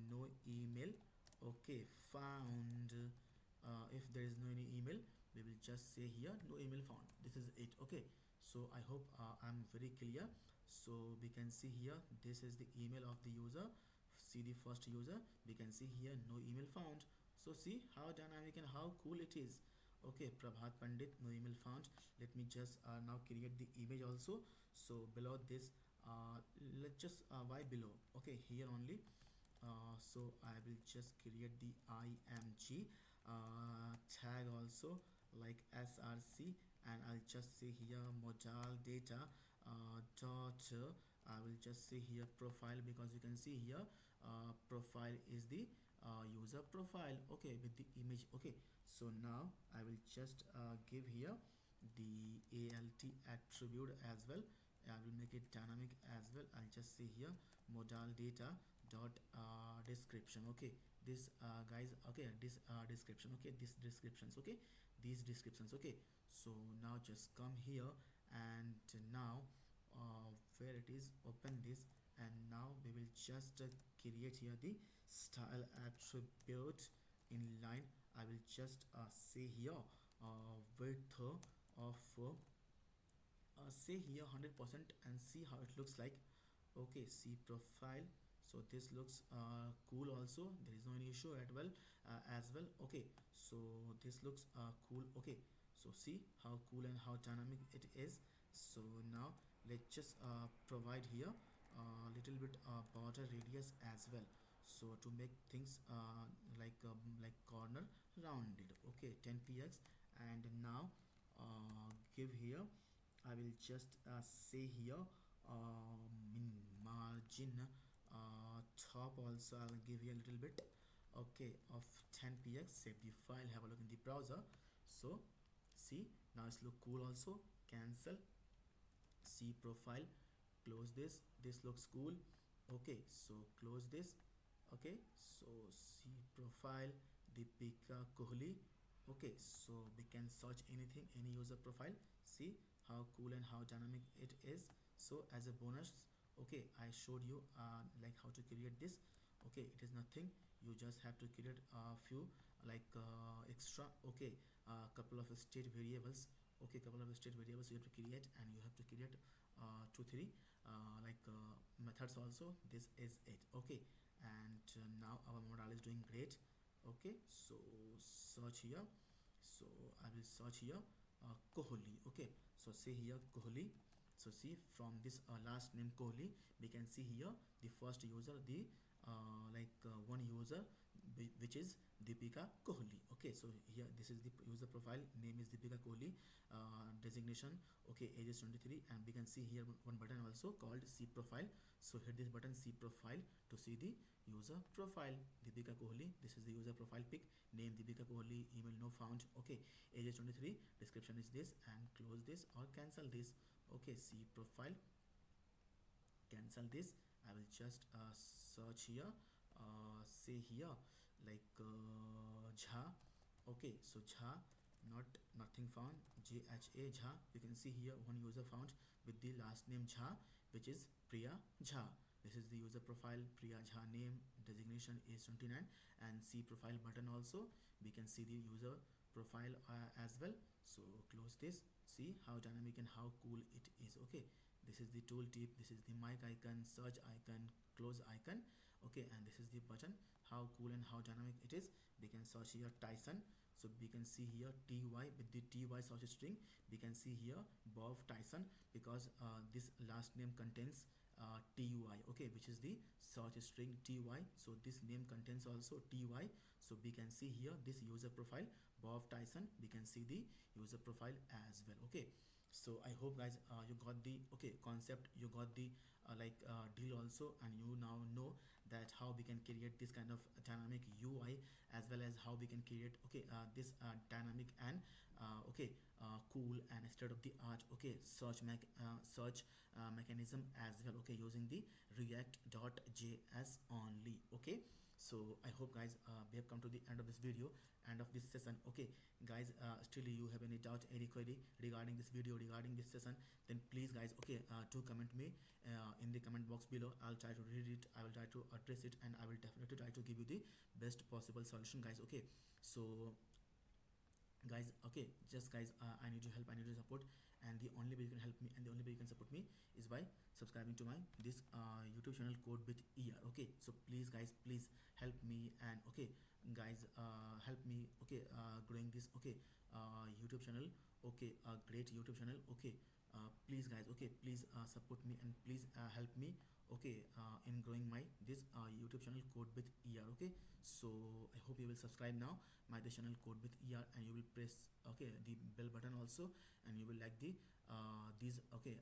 Speaker 1: no email. Okay, found. If there is no any email, we will just say here no email found. This is it. Okay, so I hope I'm very clear. So we can see here this is the email of the user. See the first user, we can see here no email found. So see how dynamic and how cool it is. Okay, Prabhat Pandit, no email found. Let me just now create the image also. So below this, let's just why below? Okay, here only. So I will just create the img tag also, like src, and I'll just say here modal data dot I will just say here profile, because you can see here profile is the user profile, okay, with the image. Okay, so now I will just give here the alt attribute as well. I will make it dynamic as well. I'll just say here modal data dot description. Okay, this guys, okay, this description, okay, this descriptions, okay, these descriptions. Okay, so now just come here, and now where it is, open this, and now we will just create here the style attribute in line. I will just say here width of say here 100% and see how it looks like. Okay, see profile, so this looks cool also, there is no any issue at well as well. Okay, so this looks cool. Okay, so see how cool and how dynamic it is. So now let's just provide here a little bit border radius as well, so to make things like corner rounded. Okay, 10 px, and now give here, I will just say here min margin top also I'll give you a little bit, okay, of 10 px. Save the file, have a look in the browser. So see now it's look cool also. Cancel, see profile, close this, this looks cool. Okay, so close this. Okay, so see profile Deepika Kohli. Okay, so we can search anything, any user profile. See how cool and how dynamic it is. So as a bonus, okay, I showed you like how to create this. Okay, it is nothing, you just have to create a few extra, okay, a couple of state variables. Okay, couple of state variables you have to create, and you have to create 2 3 methods also. This is it. Okay, and now our model is doing great. Okay, so search here, so I will search here Kohli. Okay, so say here Kohli. So see from this last name Kohli, we can see here the first user, the one user which is Deepika Kohli. Okay, so here this is the user profile, name is Deepika Kohli, designation, okay, age is 23, and we can see here one button also called see profile. So hit this button see profile to see the user profile Deepika Kohli. This is the user profile pic, name Deepika Kohli, email no found. Okay, age is 23, description is this, and close this or cancel this. Okay, see profile, cancel this. I will just search here, say here Jha. Okay, so Jha, not nothing found, JHA Jha. You can see here one user found with the last name Jha, which is Priya Jha. This is the user profile, Priya Jha, name, designation is 29, and see profile button also. We can see the user profile as well. So close this. See how dynamic and how cool it is. Okay, this is the tool tip, this is the mic icon, search icon, close icon. Okay, and this is the button, how cool and how dynamic it is. We can search here Tyson, so we can see here ty with the ty search string. We can see here Bob Tyson, because this last name contains ty, okay, which is the search string ty. So this name contains also ty. So we can see here this user profile Bob Tyson, we can see the user profile as well. Okay, So I hope guys you got the okay concept, you got the deal also, and you now know that how we can create this kind of dynamic UI, as well as how we can create okay this dynamic and cool and state of the art okay search mechanism as well, okay, using the react.js only. Okay, so I hope guys we have come to the end of this video, end of this session. Okay guys, still you have any doubt, any query regarding this video, regarding this session, then please guys okay to comment me in the comment box below. I'll try to read it, I will try to address it, and I will definitely try to give you the best possible solution guys. Okay, so guys okay, just guys I need your help, I need your support, and the only way you can help me and the only way you can support me is by subscribing to my this YouTube channel Code with ear. Okay, so please guys, please help me, and okay guys help me okay growing this okay YouTube channel, okay great YouTube channel. Okay, please guys okay, please support me, and please help me okay in growing my this YouTube channel Code with ear. Okay, so I hope you will subscribe now my the channel Code with ear, and you will press okay the bell button also, and you will like the these okay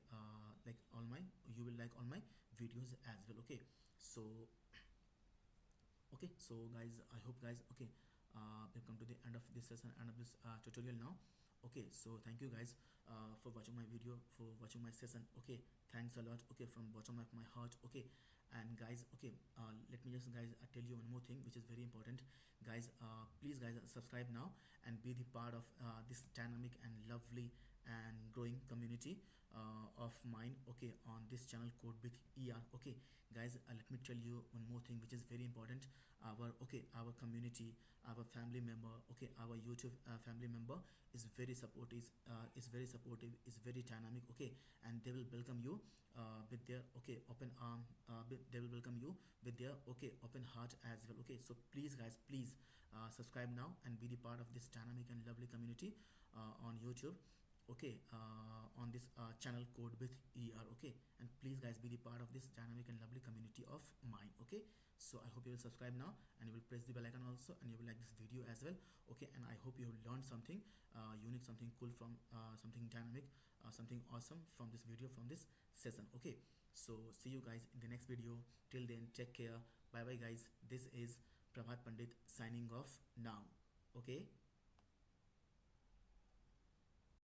Speaker 1: like all my, you will like all my videos as well. Okay, so okay, so guys I hope guys okay we've come to the end of this session, end of this tutorial now. Okay, so thank you guys for watching my video, for watching my session. Okay, thanks a lot okay from bottom of my heart. Okay, and guys okay let me just guys tell you one more thing which is very important guys. Please guys subscribe now and be the part of this dynamic and lovely and growing community of mine okay on this channel Code with ear. Okay guys, let me tell you one more thing which is very important. Our okay our community, our family member okay our YouTube family member is very supportive, is very supportive, is very dynamic. Okay, and they will welcome you with their okay open arm, they will welcome you with their okay open heart as well. Okay, so please guys, please subscribe now and be the part of this dynamic and lovely community on YouTube. Okay, on this channel Code with ear. Okay, and please guys be the part of this dynamic and lovely community of mine. Okay, so I hope you will subscribe now, and you will press the bell icon also, and you will like this video as well. Okay, and I hope you have learned something unique, something cool from something dynamic, something awesome from this video, from this session. Okay, so see you guys in the next video. Till then, take care, bye bye guys. This is Prabhat Pandit signing off now. Okay.